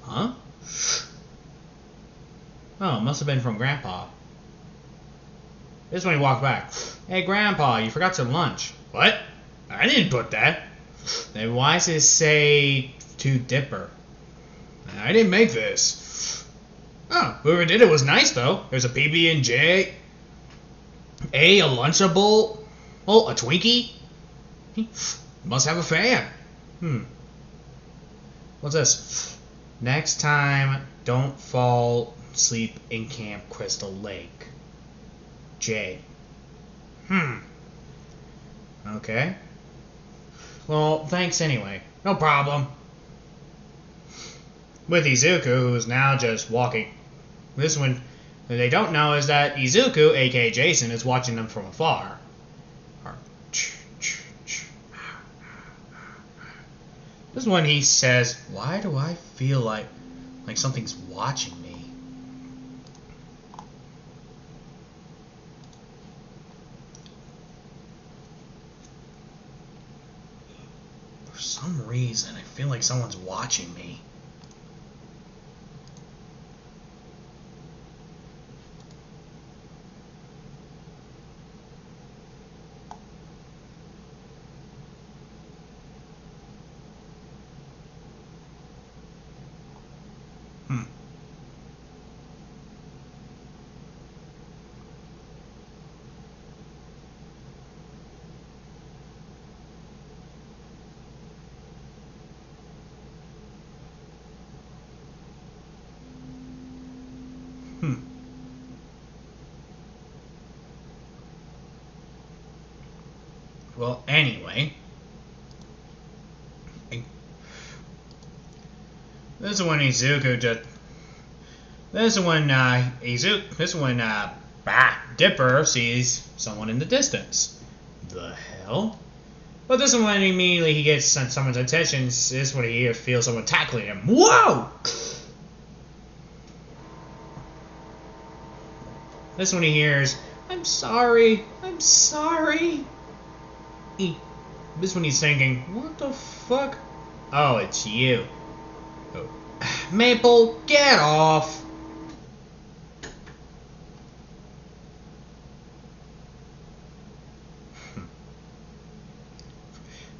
Huh? Oh, must have been from Grandpa. This is when he walked back. Hey, Grandpa, you forgot some lunch. What? I didn't put that. Then why does it say to Dipper? I didn't make this. Oh, whoever did it was nice, though. There's a PB&J, a Lunchable, a Twinkie. He must have a fan. What's this? Next time, don't fall asleep in Camp Crystal Lake. J. Okay. Well, thanks anyway. No problem. With Izuku, who's now just walking. This one, what they don't know is that Izuku, aka Jason, is watching them from afar. This is when he says, "Why do I feel like something's watching me?" For some reason, I feel like someone's watching me. Well, anyway, this is when Dipper sees someone in the distance. The hell? But this is when immediately he gets someone's attention. This is when he feels someone tackling him. Whoa! This is when he hears, "I'm sorry, I'm sorry." This is when he's thinking, "What the fuck?" Oh, it's you. Oh. Maple, get off!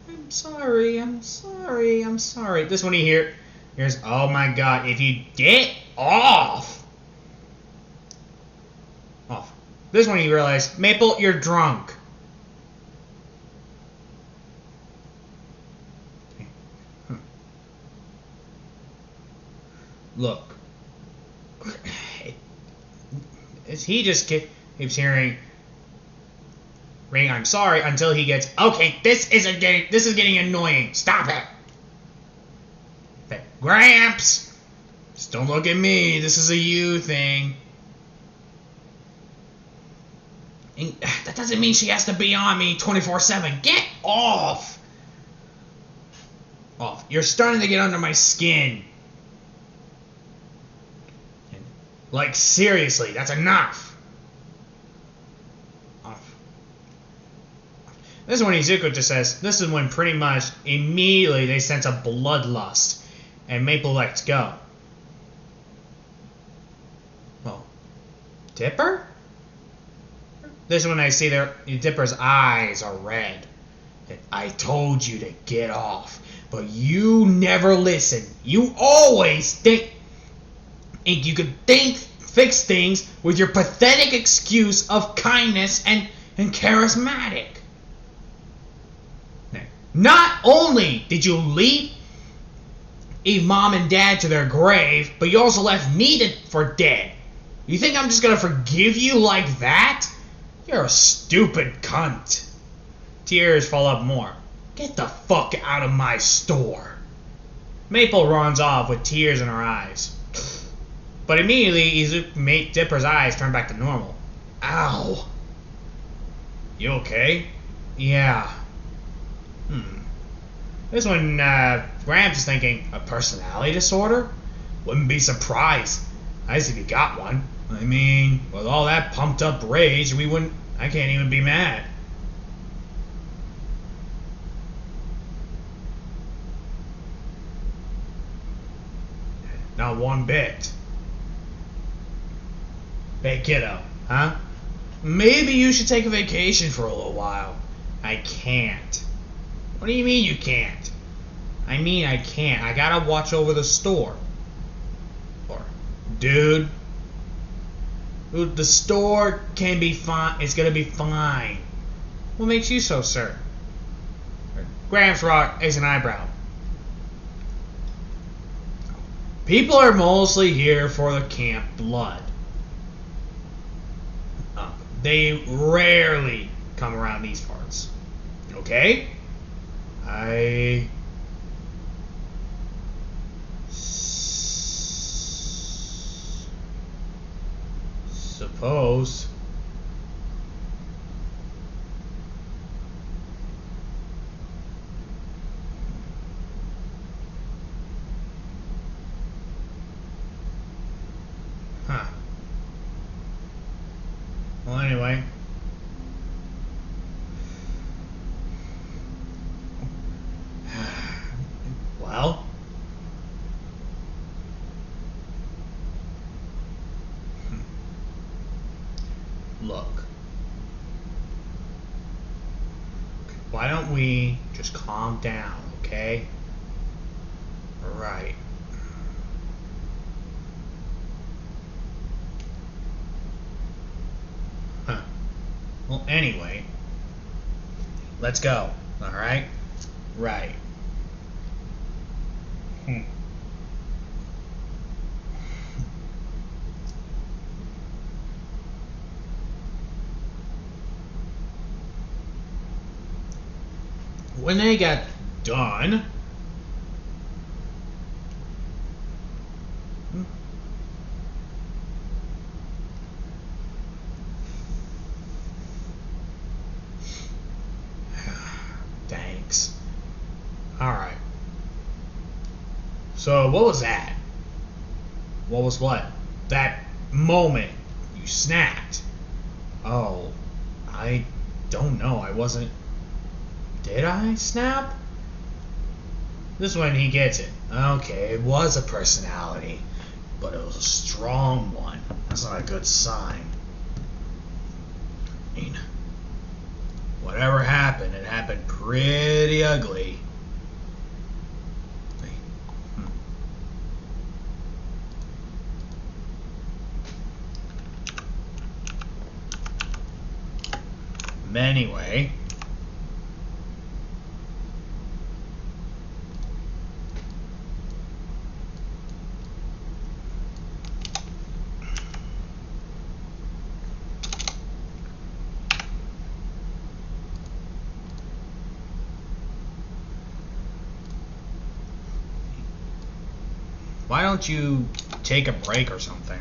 I'm sorry, I'm sorry, I'm sorry. This is when he hears, "Oh my god, if you get off!" This one he realized, Maple, you're drunk. Look. He just keeps hearing, Ring, I'm sorry, until he gets, okay, this is getting annoying. Stop it. Gramps! Just don't look at me. This is a you thing. And that doesn't mean she has to be on me 24/7. Get off! Off. You're starting to get under my skin. Like, seriously, that's enough. Off. This is when Izuku just says, this is when pretty much immediately they sense a bloodlust. And Maple lets go. Well, Dipper? This is when I see Dipper's eyes are red. And I told you to get off, but you never listen. You always think you could fix things with your pathetic excuse of kindness and charismatic. Not only did you leave Mom and Dad to their grave, but you also left me for dead. You think I'm just gonna forgive you like that? You're a stupid cunt. Tears fall up more. Get the fuck out of my store. Maple runs off with tears in her eyes. But immediately, Dipper's eyes turn back to normal. Ow. You okay? Yeah. This one, Gramps is thinking, a personality disorder? Wouldn't be surprised. I see if you got one. I mean, with all that pumped up rage, I can't even be mad. Not one bit. Hey, kiddo, huh? Maybe you should take a vacation for a little while. I can't. What do you mean you can't? I mean I can't. I gotta watch over the store. Or, dude, the store can be fine. It's gonna be fine. What makes you so certain? Gramps raised an eyebrow. People are mostly here for the camp blood. They rarely come around these parts. Okay? I suppose. Huh. Well, anyway. Well, look. Why don't we just calm down, okay? All right. Huh. Well, anyway, let's go. All right? Right. When they got done, thanks. All right. So what was that? What was what? That moment you snapped. Oh, I don't know. I wasn't. Did I snap? This one he gets it. Okay, it was a personality, but it was a strong one. That's not a good sign. I mean, whatever happened, it happened pretty ugly. anyway. Why don't you take a break or something?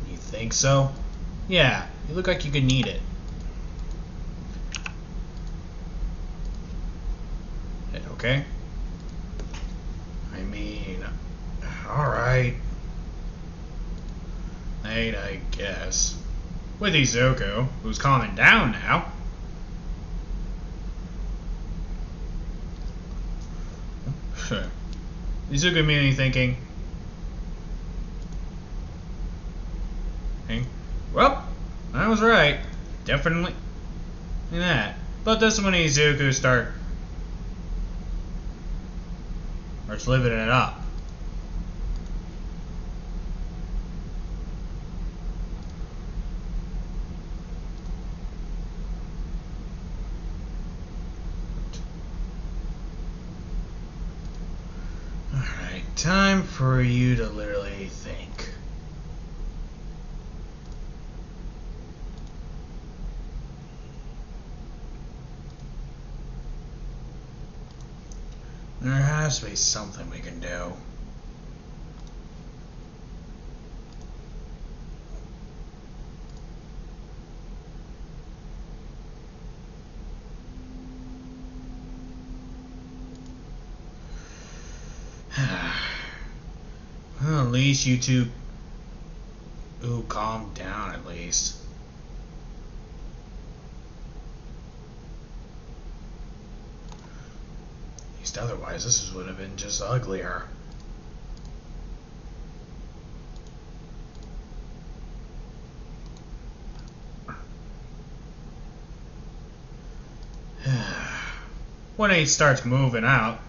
You think so? Yeah, you look like you could need it. Okay? I mean, alright. I guess. With Izuku, who's calming down now. Izuku immediately thinking, well, I was right. Definitely that. But this is when Izuku starts living it up. Alright, time for you to literally think. There has to be something we can do. Well, at least you two... Ooh, calm down at least. At least otherwise, this would have been just uglier. When he starts moving out.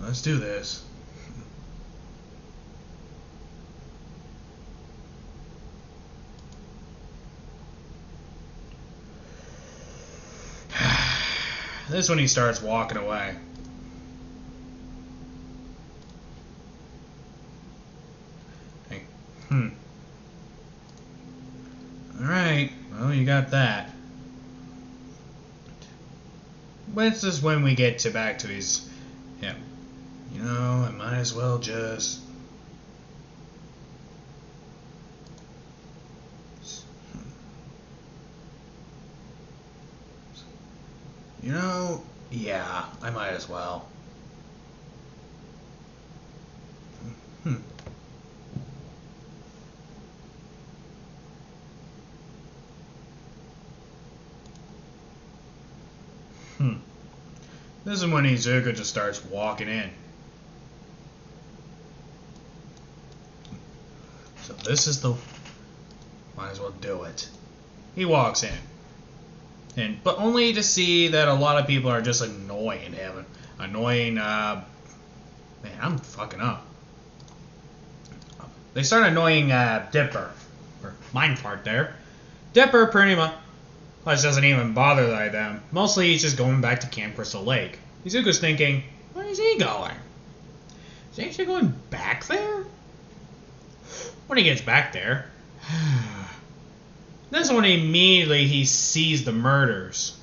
Let's do this. This is when he starts walking away. Hey. Alright, well, you got that. But this is when we get back to his... Yeah. You know, I might as well just... You know, yeah, I might as well. This is when Izuku just starts walking in. So this is the... Might as well do it. He walks in. But only to see that a lot of people are just annoying him. Man, I'm fucking up. They start annoying Dipper. Or mine part there. Dipper pretty much doesn't even bother them. Mostly he's just going back to Camp Crystal Lake. Izuku's thinking, where is he going? Is he actually going back there? When he gets back there... That's when immediately he sees the murders.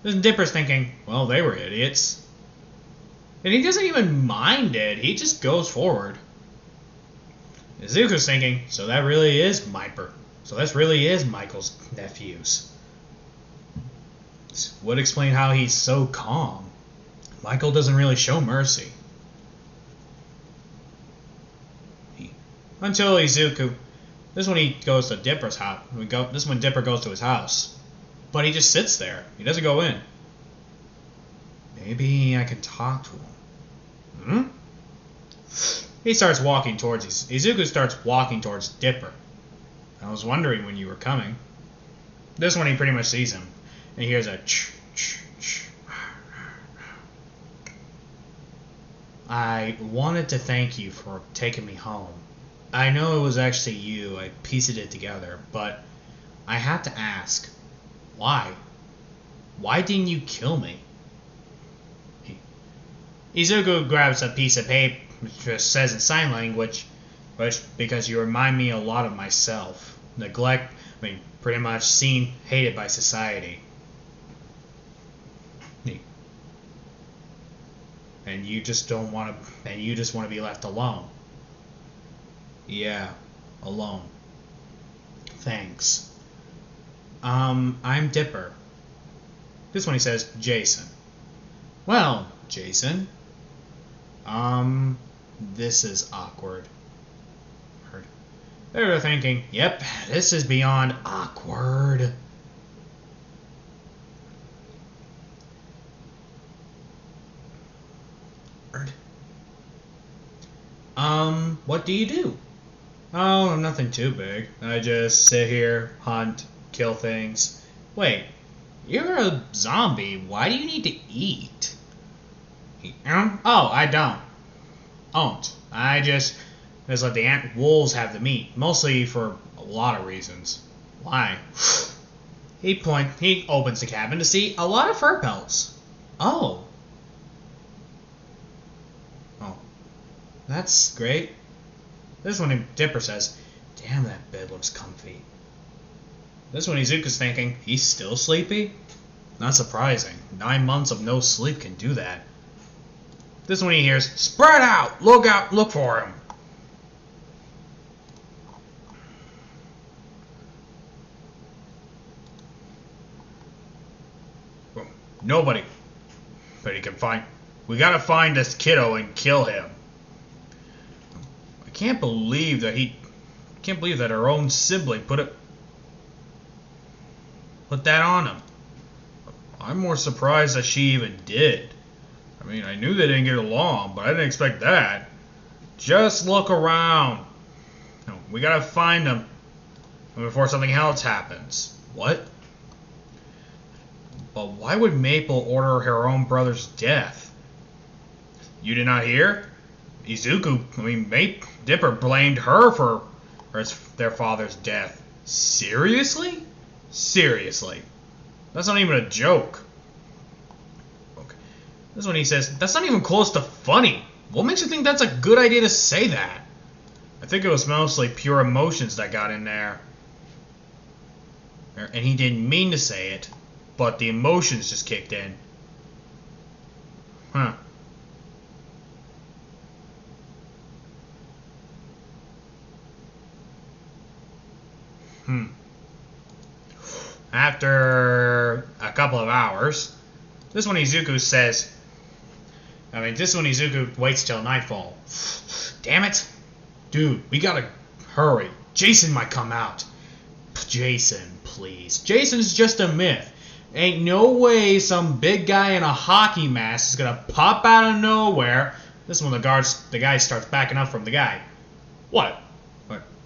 Then Dipper's thinking, well, they were idiots. And he doesn't even mind it. He just goes forward. Izuku's thinking, so that really is Miper. So this really is Michael's nephews. This would explain how he's so calm. Michael doesn't really show mercy. Until Izuku... This is when he goes to Dipper's house. This is when Dipper goes to his house. But he just sits there. He doesn't go in. Maybe I can talk to Hmm? He starts walking towards Izuku starts walking towards Dipper. I was wondering when you were coming. This one he pretty much sees him. And he hears a ch ch ch. I wanted to thank you for taking me home. I know it was actually you, I pieced it together, but I have to ask, why? Why didn't you kill me? Izuku grabs a piece of paper, which says in sign language, because you remind me a lot of myself. Pretty much seen, hated by society. And you just don't want to, and you just want to be left alone. Yeah, alone. Thanks. I'm Dipper. This one he says, Jason. Well, Jason. This is awkward. They're thinking, yep, this is beyond awkward. What do you do? Oh, nothing too big. I just sit here, hunt, kill things. Wait, you're a zombie. Why do you need to eat? Oh, I don't. I just let the wolves have the meat, mostly for a lot of reasons. Why? He opens the cabin to see a lot of fur pelts. Oh, that's great. This one Dipper says, damn, that bed looks comfy. This one Izuku's thinking, he's still sleepy? Not surprising. 9 months of no sleep can do that. This one he hears, spread out! Look for him! Nobody. But he can find... We gotta find this kiddo and kill him. I can't believe that our own sibling put that on him. I'm more surprised that she even did. I mean, I knew they didn't get along, but I didn't expect that. Just look around. We gotta find him before something else happens. What? But why would Maple order her own brother's death? You did not hear? Dipper blamed her for their father's death. Seriously? Seriously. That's not even a joke. Okay. This one he says, that's not even close to funny. What makes you think that's a good idea to say that? I think it was mostly pure emotions that got in there. And he didn't mean to say it, but the emotions just kicked in. Huh. After a couple of hours, this one Izuku waits till nightfall. Damn it. Dude, we gotta hurry. Jason might come out. Jason, please. Jason's just a myth. Ain't no way some big guy in a hockey mask is gonna pop out of nowhere. This is when the guy starts backing up from the guy. What?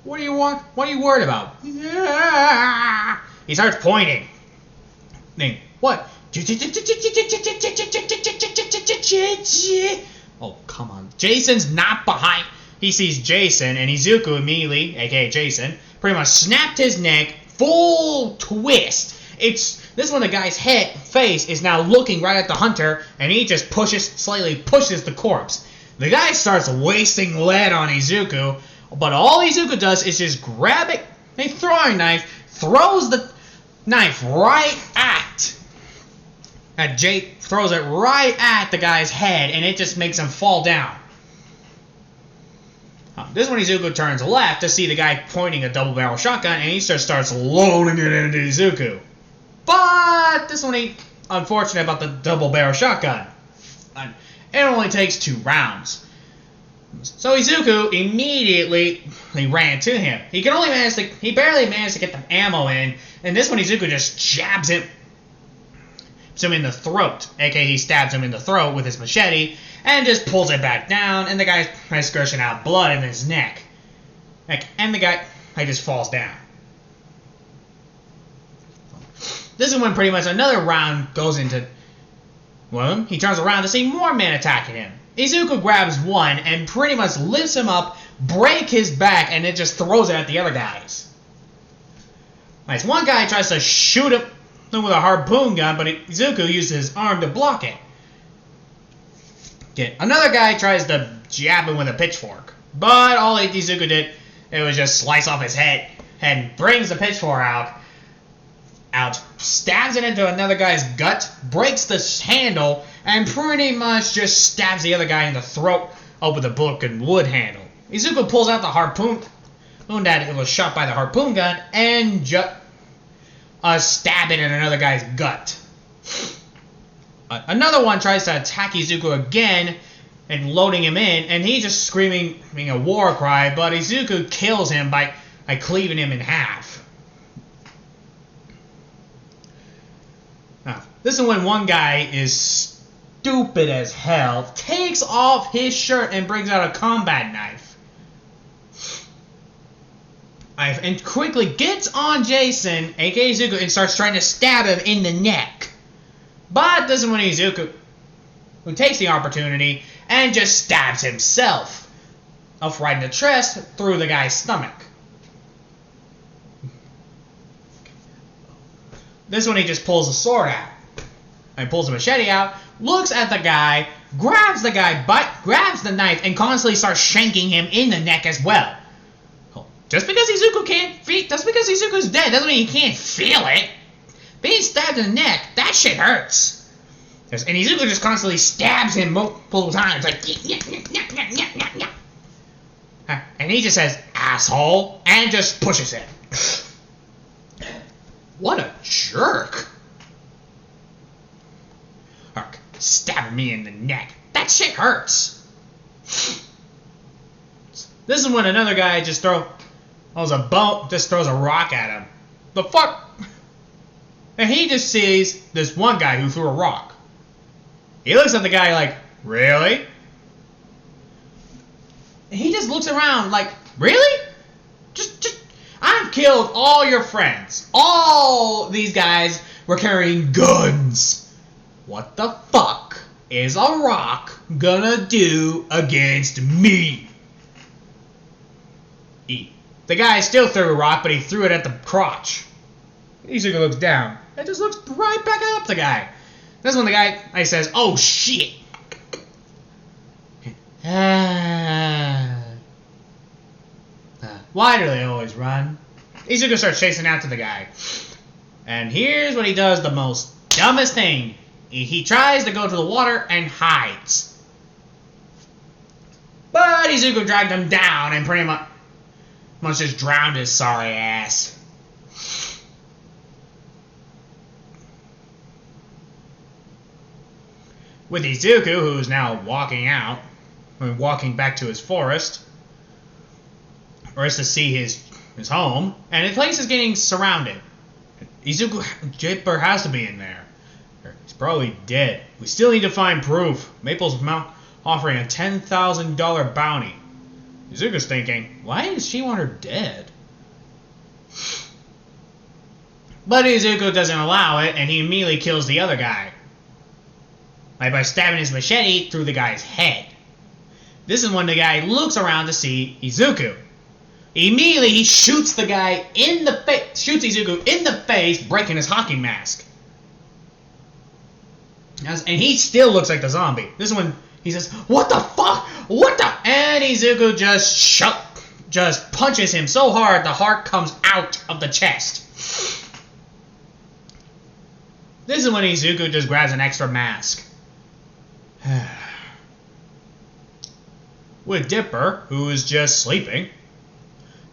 What do you want? What are you worried about? Yeah. He starts pointing. What? Oh, come on. Jason's not behind. He sees Jason, and Izuku immediately, aka Jason, pretty much snapped his neck, full twist. This one, the guy's face is now looking right at the hunter, and he just slightly pushes the corpse. The guy starts wasting lead on Izuku, but all Izuku does is just grab it, a throwing knife, throws the knife right at Jake, throws it right at the guy's head, and it just makes him fall down. This one Izuku turns left to see the guy pointing a double-barrel shotgun, and he just starts loading it into Izuku. But this one ain't unfortunate about the double-barrel shotgun. It only takes 2 rounds. So Izuku immediately ran to him. He barely managed to get the ammo in, and this one Izuku just jabs him him in the throat. AKA he stabs him in the throat with his machete and just pulls it back down, and the guy's skirting out blood in his neck. And the guy just falls down. This is when pretty much another round goes into... Well, he turns around to see more men attacking him. Izuku grabs one and pretty much lifts him up, breaks his back, and then just throws it at the other guys. Nice. One guy tries to shoot him with a harpoon gun, but Izuku uses his arm to block it. Okay. Another guy tries to jab him with a pitchfork, but all Izuku did, it was just slice off his head and brings the pitchfork out, stabs it into another guy's gut, breaks the handle, and pretty much just stabs the other guy in the throat with a book and wood handle. Izuku pulls out the harpoon that it was shot by the harpoon gun and stab it in another guy's gut. Another one tries to attack Izuku again and loading him in, and he's just screaming a war cry, but Izuku kills him by cleaving him in half. Now, this is when one guy is stupid as hell, takes off his shirt and brings out a combat knife. And quickly gets on Jason, aka Izuku, and starts trying to stab him in the neck. But this is when Izuku, who takes the opportunity and just stabs himself right in the chest through the guy's stomach. This one he just pulls a sword out. And pulls a machete out, looks at the guy, grabs the knife, and constantly starts shanking him in the neck as well. Just because Izuku's dead doesn't mean he can't feel it. Being stabbed in the neck, that shit hurts. And Izuku just constantly stabs him multiple times, like, and he just says, asshole, and just pushes him. What a jerk. Stabbing me in the neck. That shit hurts. This is when another guy just throws a rock at him. The fuck? And he just sees this one guy who threw a rock. He looks at the guy like, really? And he just looks around like, really? Just I've killed all your friends. All these guys were carrying guns. What the fuck is a rock gonna do against me? The guy still threw a rock, but he threw it at the crotch. Izuku looks down and just looks right back up the guy. That's when the guy says, oh shit. Why do they always run? Izuku starts chasing after the guy. And here's what he does the most dumbest thing. He tries to go to the water and hides. But Izuku dragged him down and pretty much just drowned his sorry ass. With Izuku, who's now walking back to his forest, or is to see his home, and the place is getting surrounded. Izuku, Jipper has to be in there. He's probably dead. We still need to find proof. Maple's offering a $10,000 bounty. Izuku's thinking, why does she want her dead? But Izuku doesn't allow it, and he immediately kills the other guy. By stabbing his machete through the guy's head. This is when the guy looks around to see Izuku. Immediately, he shoots the guy in the face, shoots Izuku in the face, breaking his hockey mask. And he still looks like the zombie. This is when he says, what the fuck? What the? And Izuku just punches him so hard the heart comes out of the chest. This is when Izuku just grabs an extra mask. With Dipper, who is just sleeping,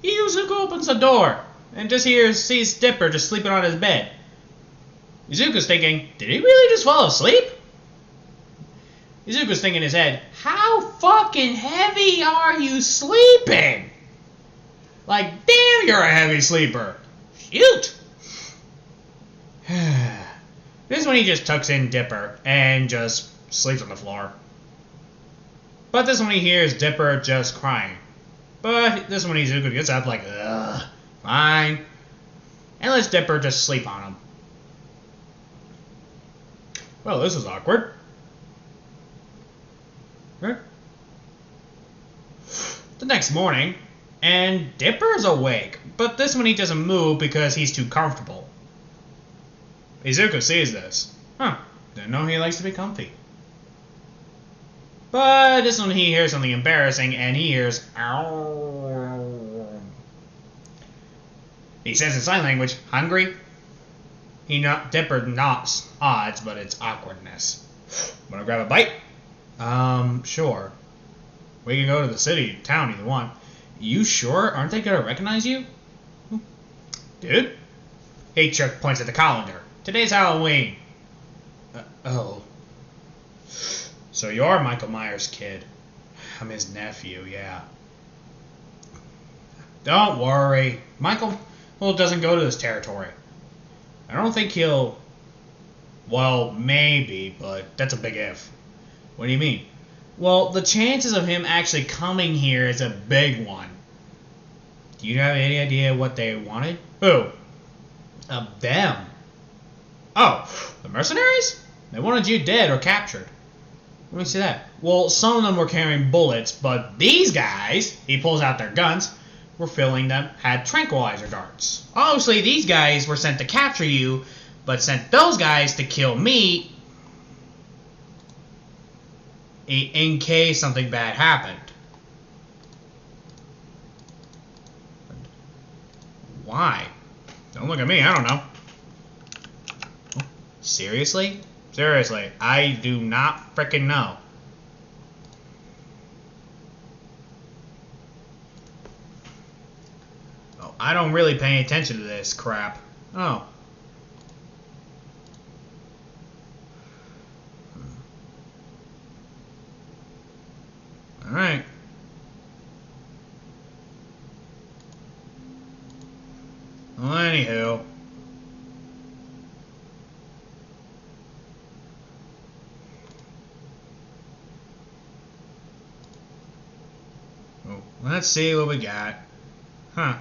Izuku opens the door and just sees Dipper just sleeping on his bed. Izuku's thinking, did he really just fall asleep? Izuku's thinking in his head, how fucking heavy are you sleeping? Like, damn, you're a heavy sleeper. Shoot. This one he just tucks in Dipper and just sleeps on the floor. But this one he hears Dipper just crying. But this one Izuku gets up like, ugh, fine. And lets Dipper just sleep on him. Well, this is awkward. Right? The next morning, and Dipper's awake, but this one he doesn't move because he's too comfortable. Izuku sees this. Huh, didn't know he likes to be comfy. But this one he hears something embarrassing, and he hears, ow. He says in sign language, hungry? Dipper nods, odds, but it's awkwardness. Wanna grab a bite? Sure. We can go to the city, town, either one. You sure? Aren't they gonna recognize you? Dude? H-Chuck points at the calendar. Today's Halloween. Oh. So you're Michael Myers' kid. I'm his nephew, yeah. Don't worry. Michael doesn't go to this territory. I don't think he'll... Well, maybe, but that's a big if. What do you mean? Well, the chances of him actually coming here is a big one. Do you have any idea what they wanted? Who? Them. Oh, the mercenaries? They wanted you dead or captured. Let me see that. Well, some of them were carrying bullets, but these guys, he pulls out their guns, were filling them, had tranquilizer darts. Obviously, these guys were sent to capture you, but sent those guys to kill me in case something bad happened. Why? Don't look at me, I don't know. Seriously? Seriously, I do not frickin' know. Oh, I don't really pay attention to this crap. Oh. Alright. Well, anywho. Let's see what we got. Huh.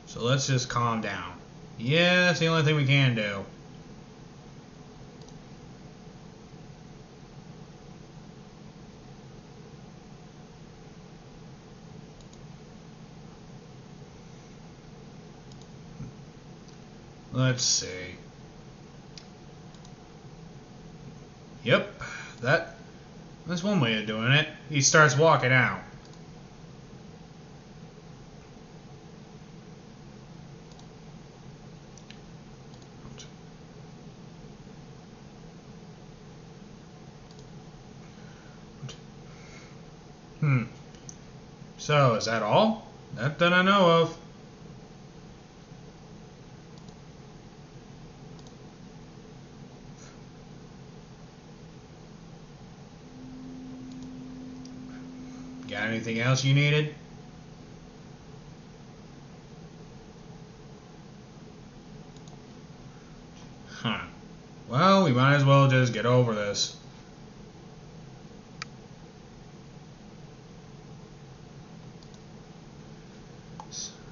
So let's just calm down. Yeah, that's the only thing we can do. Let's see. Yep, that's one way of doing it. He starts walking out. So, is that all? That I know of. Got anything else you needed? Huh. Well, we might as well just get over this.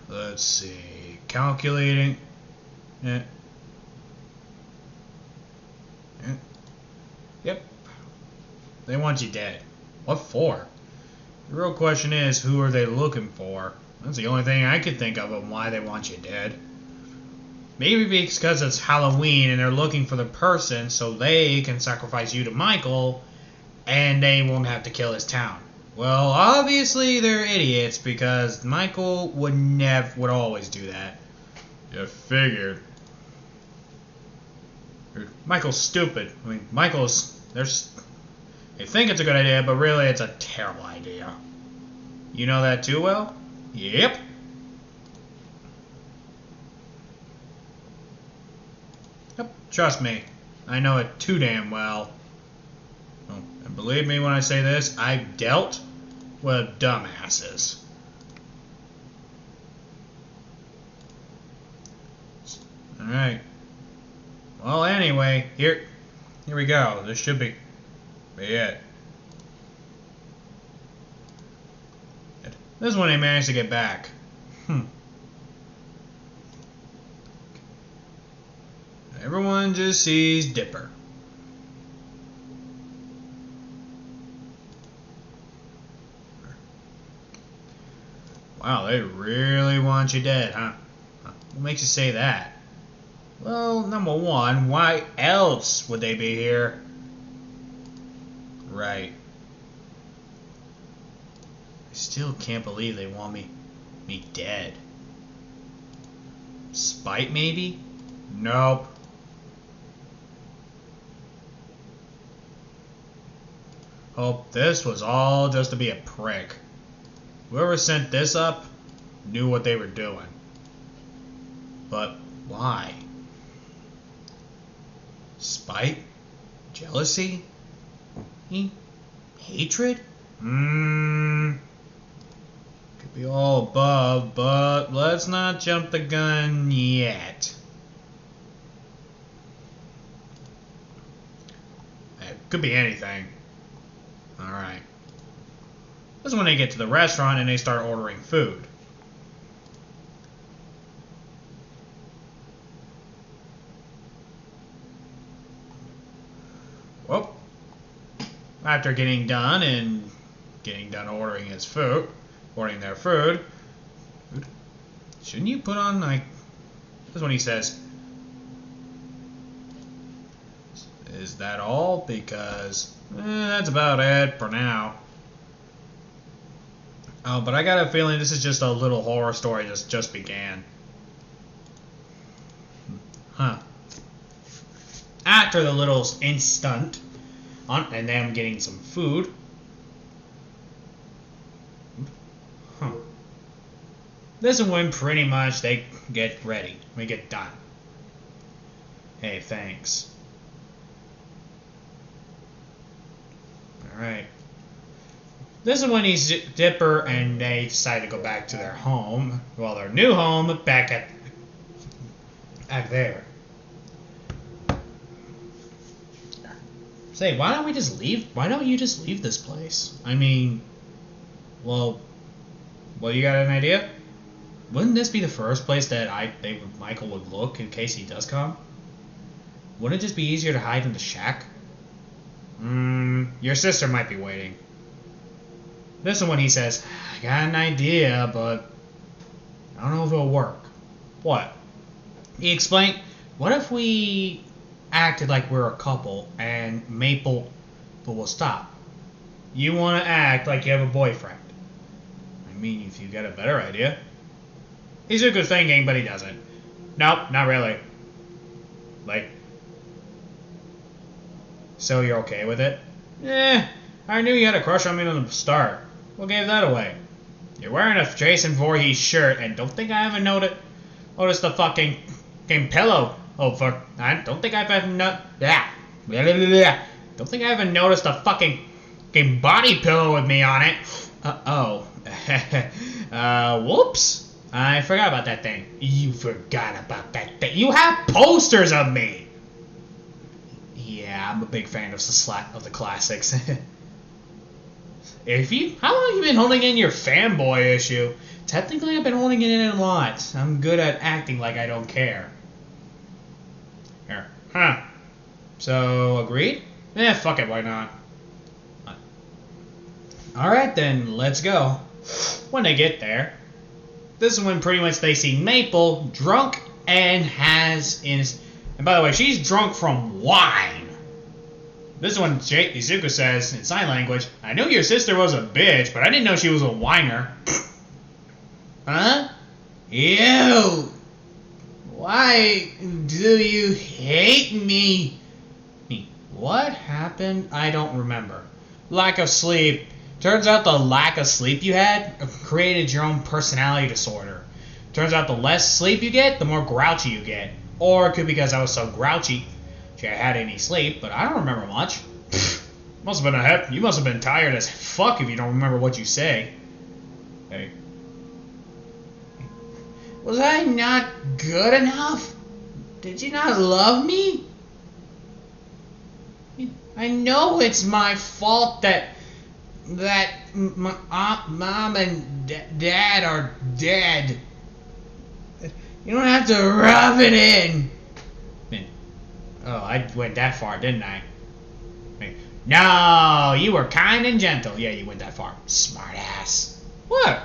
Let's see. Calculating. Yeah. Yep. They want you dead. What for? The real question is, who are they looking for? That's the only thing I could think of why they want you dead. Maybe because it's Halloween and they're looking for the person so they can sacrifice you to Michael and they won't have to kill his town. Well, obviously they're idiots because Michael would always do that. You figured. Michael's stupid. I mean, they think it's a good idea, but really it's a terrible idea. You know that too well? Yep. Yep, trust me. I know it too damn well. Oh, and Believe me when I say this, I've dealt with dumbasses. Alright. Well, anyway, here we go. This should be it. This is when they managed to get back. Everyone just sees Dipper. Wow, they really want you dead, huh? What makes you say that? Well, number one, why else would they be here? Right. I still can't believe they want me dead. Spite, maybe? Nope. Hope this was all just to be a prick. Whoever sent this up knew what they were doing. But why? Spite? Jealousy? Hatred? Could be all above, but let's not jump the gun yet. It could be anything. Alright. This is when they get to the restaurant and they start ordering food. Well, after getting done ordering their food, shouldn't you put on, like, this is when he says, is that all? Because that's about it for now. Oh, but I got a feeling this is just a little horror story that just began. Huh. After the little instant, and them getting some food. Huh. This is when pretty much they get ready. We get done. Hey, thanks. Alright. This is when he's Dipper and they decide to go back to their home. Well, their new home back there. Say, why don't we just leave? Why don't you just leave this place? I mean, well, you got an idea? Wouldn't this be the first place that Michael would look in case he does come? Wouldn't it just be easier to hide in the shack? Your sister might be waiting. This is when he says, I got an idea, but I don't know if it'll work. What? He explained, what if we acted like we're a couple and Maple will stop? You want to act like you have a boyfriend. I mean, if you got a better idea. He's a good thinking, but he doesn't. Nope, not really. Like, so you're okay with it? I knew you had a crush on me from the start. What gave that away? You're wearing a Jason Voorhees shirt, and don't think I haven't noticed the fucking pillow. I don't think I've ever Don't think I haven't noticed a fucking body pillow with me on it. Whoops. I forgot about that thing. You forgot about that thing. You have posters of me. Yeah, I'm a big fan of the classics. How long have you been holding in your fanboy issue? Technically, I've been holding it in a lot. I'm good at acting like I don't care. Here. Huh. So, agreed? Fuck it, why not? Alright then, let's go. When they get there, this is when pretty much they see Maple drunk and and by the way, she's drunk from wine. This is when Izuku says, in sign language, I knew your sister was a bitch, but I didn't know she was a whiner. Huh? Ew! Why do you hate me? What happened? I don't remember. Lack of sleep. Turns out the lack of sleep you had created your own personality disorder. Turns out the less sleep you get, the more grouchy you get. Or it could be because I was so grouchy, I had any sleep, but I don't remember much. You must have been tired as fuck if you don't remember what you say. Hey. Was I not good enough? Did you not love me? I know it's my fault that my mom and dad are dead. You don't have to rub it in. Oh, I went that far, didn't I? No, you were kind and gentle. Yeah, you went that far. Smart ass. What?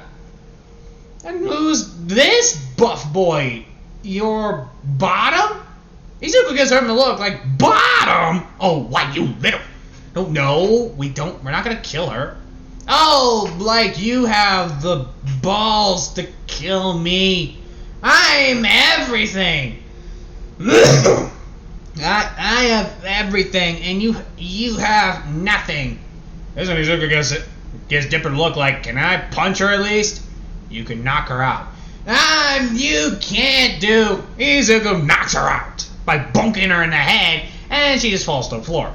And who's this buff boy? Your bottom? Izuku gives her a look like, bottom? Oh, why, you little... No, we don't. We're not gonna kill her. Oh, like you have the balls to kill me. I'm everything. I have everything, and you have nothing. This one Izuku gives Dipper a look like, can I punch her at least? You can knock her out. You can't do. Izuku knocks her out by bonking her in the head, and she just falls to the floor.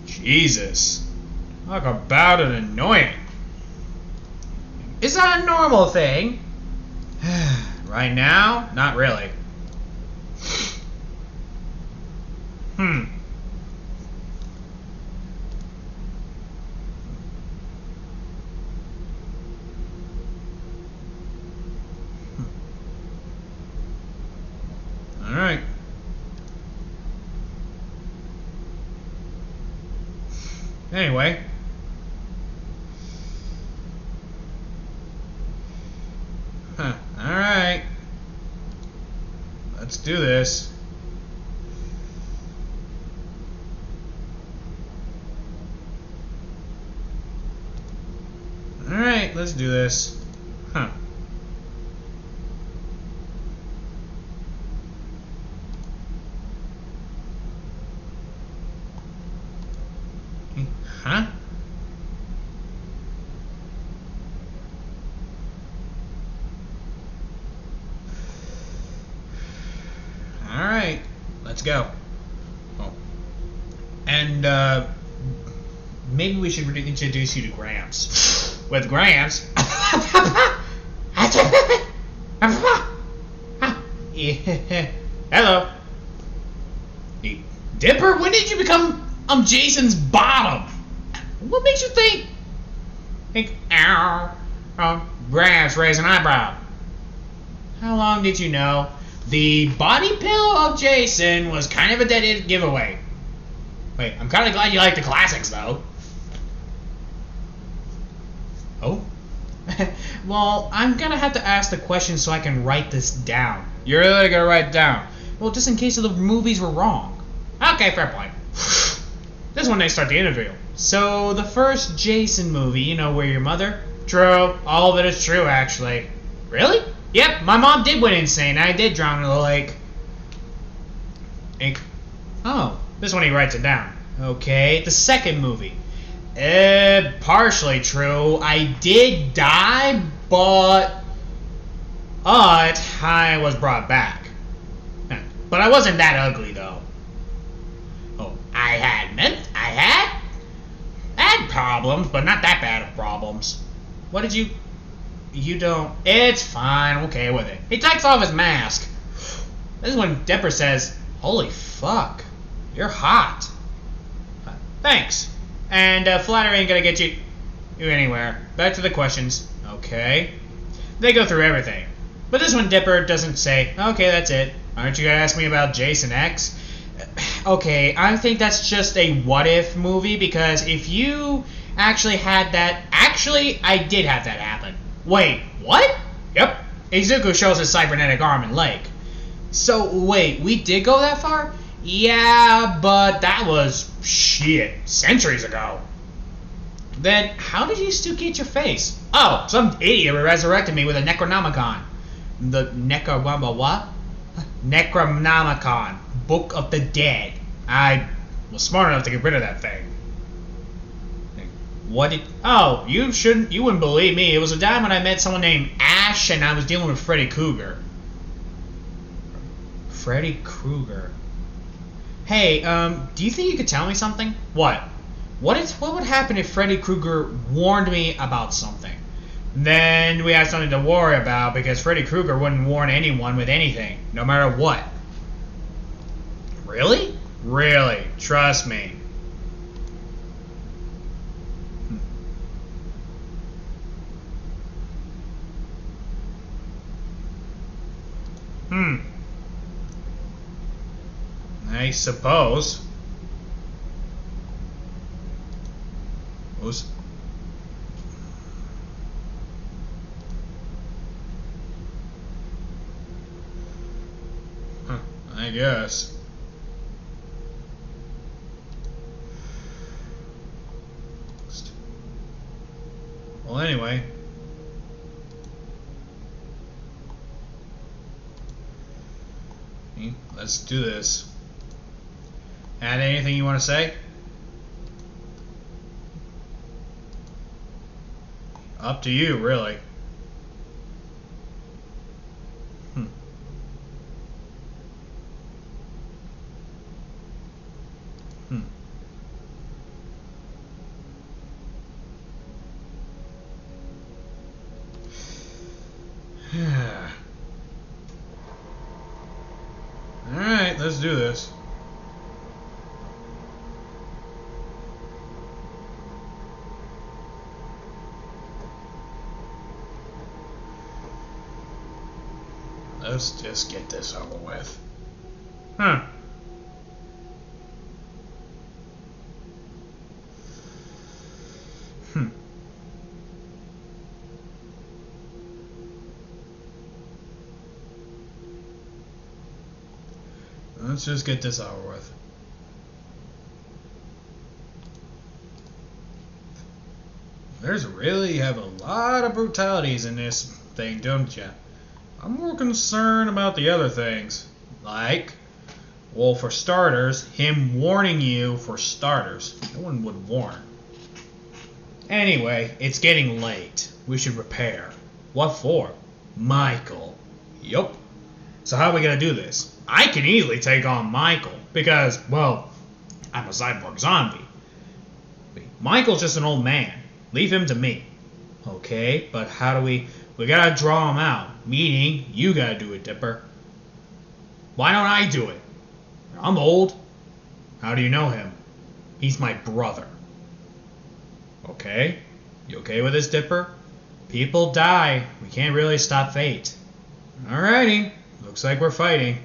Jesus. Talk about an annoying. Is that a normal thing? Right now? Not really. Alright. Anyway. Alright. Let's do this. Alright, let's do this. Huh. Huh? Alright, let's go. Oh. And, maybe we should introduce you to Gramps. With Gramps... Hello. Dipper, when did you become Jason's bottom? What makes you think? Gramps raised an eyebrow. How long did you know? The body pillow of Jason was kind of a dead giveaway. Wait, I'm kind of glad you like the classics, though. Oh? Well, I'm gonna have to ask the question so I can write this down. You're really gonna write it down? Well, just in case the movies were wrong. Okay, fair point. This is when they start the interview. So, the first Jason movie, you know, Where Your Mother? True. All of it is true, actually. Really? Yep, my mom did went insane. I did drown in the lake. Oh, this one he writes it down. Okay, the second movie. Partially true. I did die, but I was brought back. But I wasn't that ugly, though. Oh, I had problems, but not that bad of problems. What did you don't... It's fine, I'm okay with it. He takes off his mask. This is when Dipper says, holy fuck, you're hot. Thanks. And flattery ain't gonna get you anywhere. Back to the questions. Okay. They go through everything. But this one Dipper doesn't say, okay, that's it. Aren't you gonna ask me about Jason X? Okay, I think that's just a what-if movie, because if you actually had that... Actually, I did have that happen. Wait, what? Yep. Izuku shows his cybernetic arm in Lake. So, wait, we did go that far? Yeah, but that was, shit, centuries ago. Then, how did you still get your face? Oh, some idiot resurrected me with a Necronomicon. The what? Necronomicon. Book of the Dead. I was smart enough to get rid of that thing. What did... Oh, you wouldn't believe me. It was a time when I met someone named Ash and I was dealing with Freddy Krueger. Freddy Krueger. Hey, do you think you could tell me something? What? What would happen if Freddy Krueger warned me about something? Then we have something to worry about because Freddy Krueger wouldn't warn anyone with anything, no matter what. Really? Really, trust me. I suppose. I guess. Well, anyway. Let's do this. Add anything you want to say? Up to you, really. Alright, let's do this. Let's just get this over with. Let's just get this over with. There's really have a lot of brutalities in this thing, don't you? I'm more concerned about the other things. Like, well, for starters, him warning you for starters. No one would warn. Anyway, it's getting late. We should repair. What for? Michael. Yup. So how are we gonna do this? I can easily take on Michael because, well, I'm a cyborg zombie. Michael's just an old man. Leave him to me. Okay, but how do we gotta draw him out. Meaning, you gotta do it, Dipper. Why don't I do it? I'm old. How do you know him? He's my brother. Okay? You okay with this, Dipper? People die. We can't really stop fate. Alrighty. Looks like we're fighting.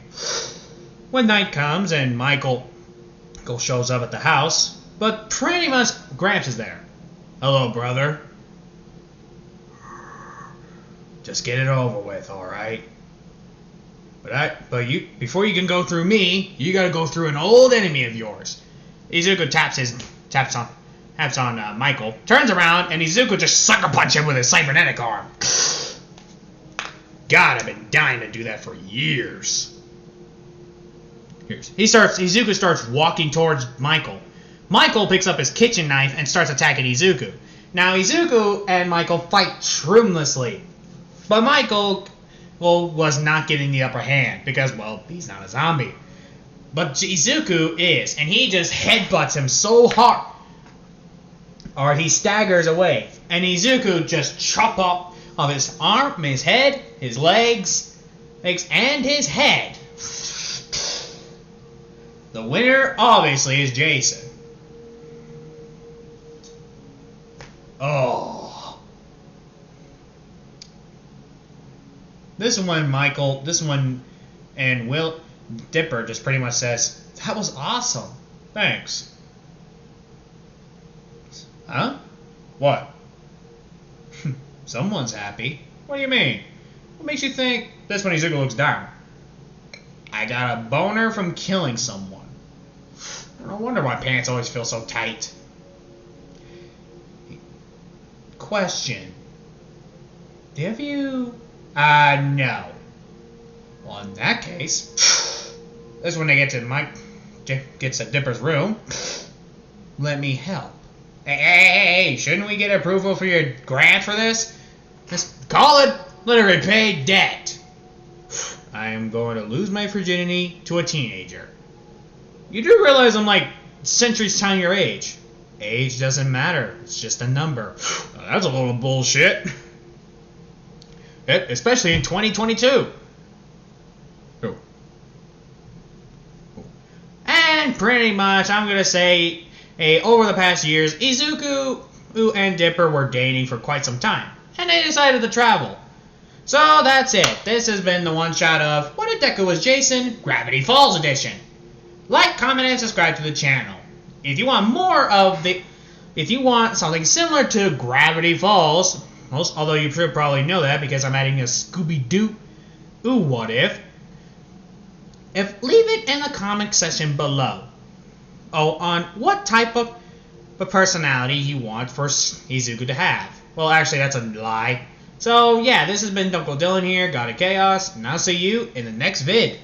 When night comes and Michael shows up at the house, but pretty much Gramps is there. Hello, brother. Just get it over with, alright? But you, before you can go through me, you gotta go through an old enemy of yours. Izuku taps on Michael, turns around, and Izuku just sucker punch him with his cybernetic arm. God, I've been dying to do that for years. Izuku starts walking towards Michael. Michael picks up his kitchen knife and starts attacking Izuku. Now, Izuku and Michael fight tremendously. But Michael, well, was not getting the upper hand because, well, he's not a zombie. But Izuku is, and he just headbutts him so hard. Or he staggers away. And Izuku just chop off of his arm, his head, his legs, and his head. The winner, obviously, is Jason. Oh. This one and Will Dipper just pretty much says, that was awesome. Thanks. Huh? What? Someone's happy. What do you mean? What makes you think? That's when Izuku looks down. I got a boner from killing someone. No wonder my pants always feel so tight. Question. Have you... no. Well, in that case... This is when they get to Dipper's room. Let me help. Hey, shouldn't we get approval for your grant for this? Just call it, let it repay debt. I am going to lose my virginity to a teenager. You do realize I'm like centuries time your age. Age doesn't matter. It's just a number. That's a little bullshit. Especially in 2022. Oh. And pretty much, I'm going to say, over the past years, Izuku and Dipper were dating for quite some time. And they decided to travel. So that's it. This has been the one shot of What If Deku Was Jason, Gravity Falls Edition. Like, comment, and subscribe to the channel. If you want more of the... If you want something similar to Gravity Falls, although you should probably know that because I'm adding a Scooby-Doo what if, leave it in the comment section below. On what type of personality you want for Izuku to have. Well, actually, that's a lie. So, yeah, this has been Uncle Dylan here, God of Chaos, and I'll see you in the next vid.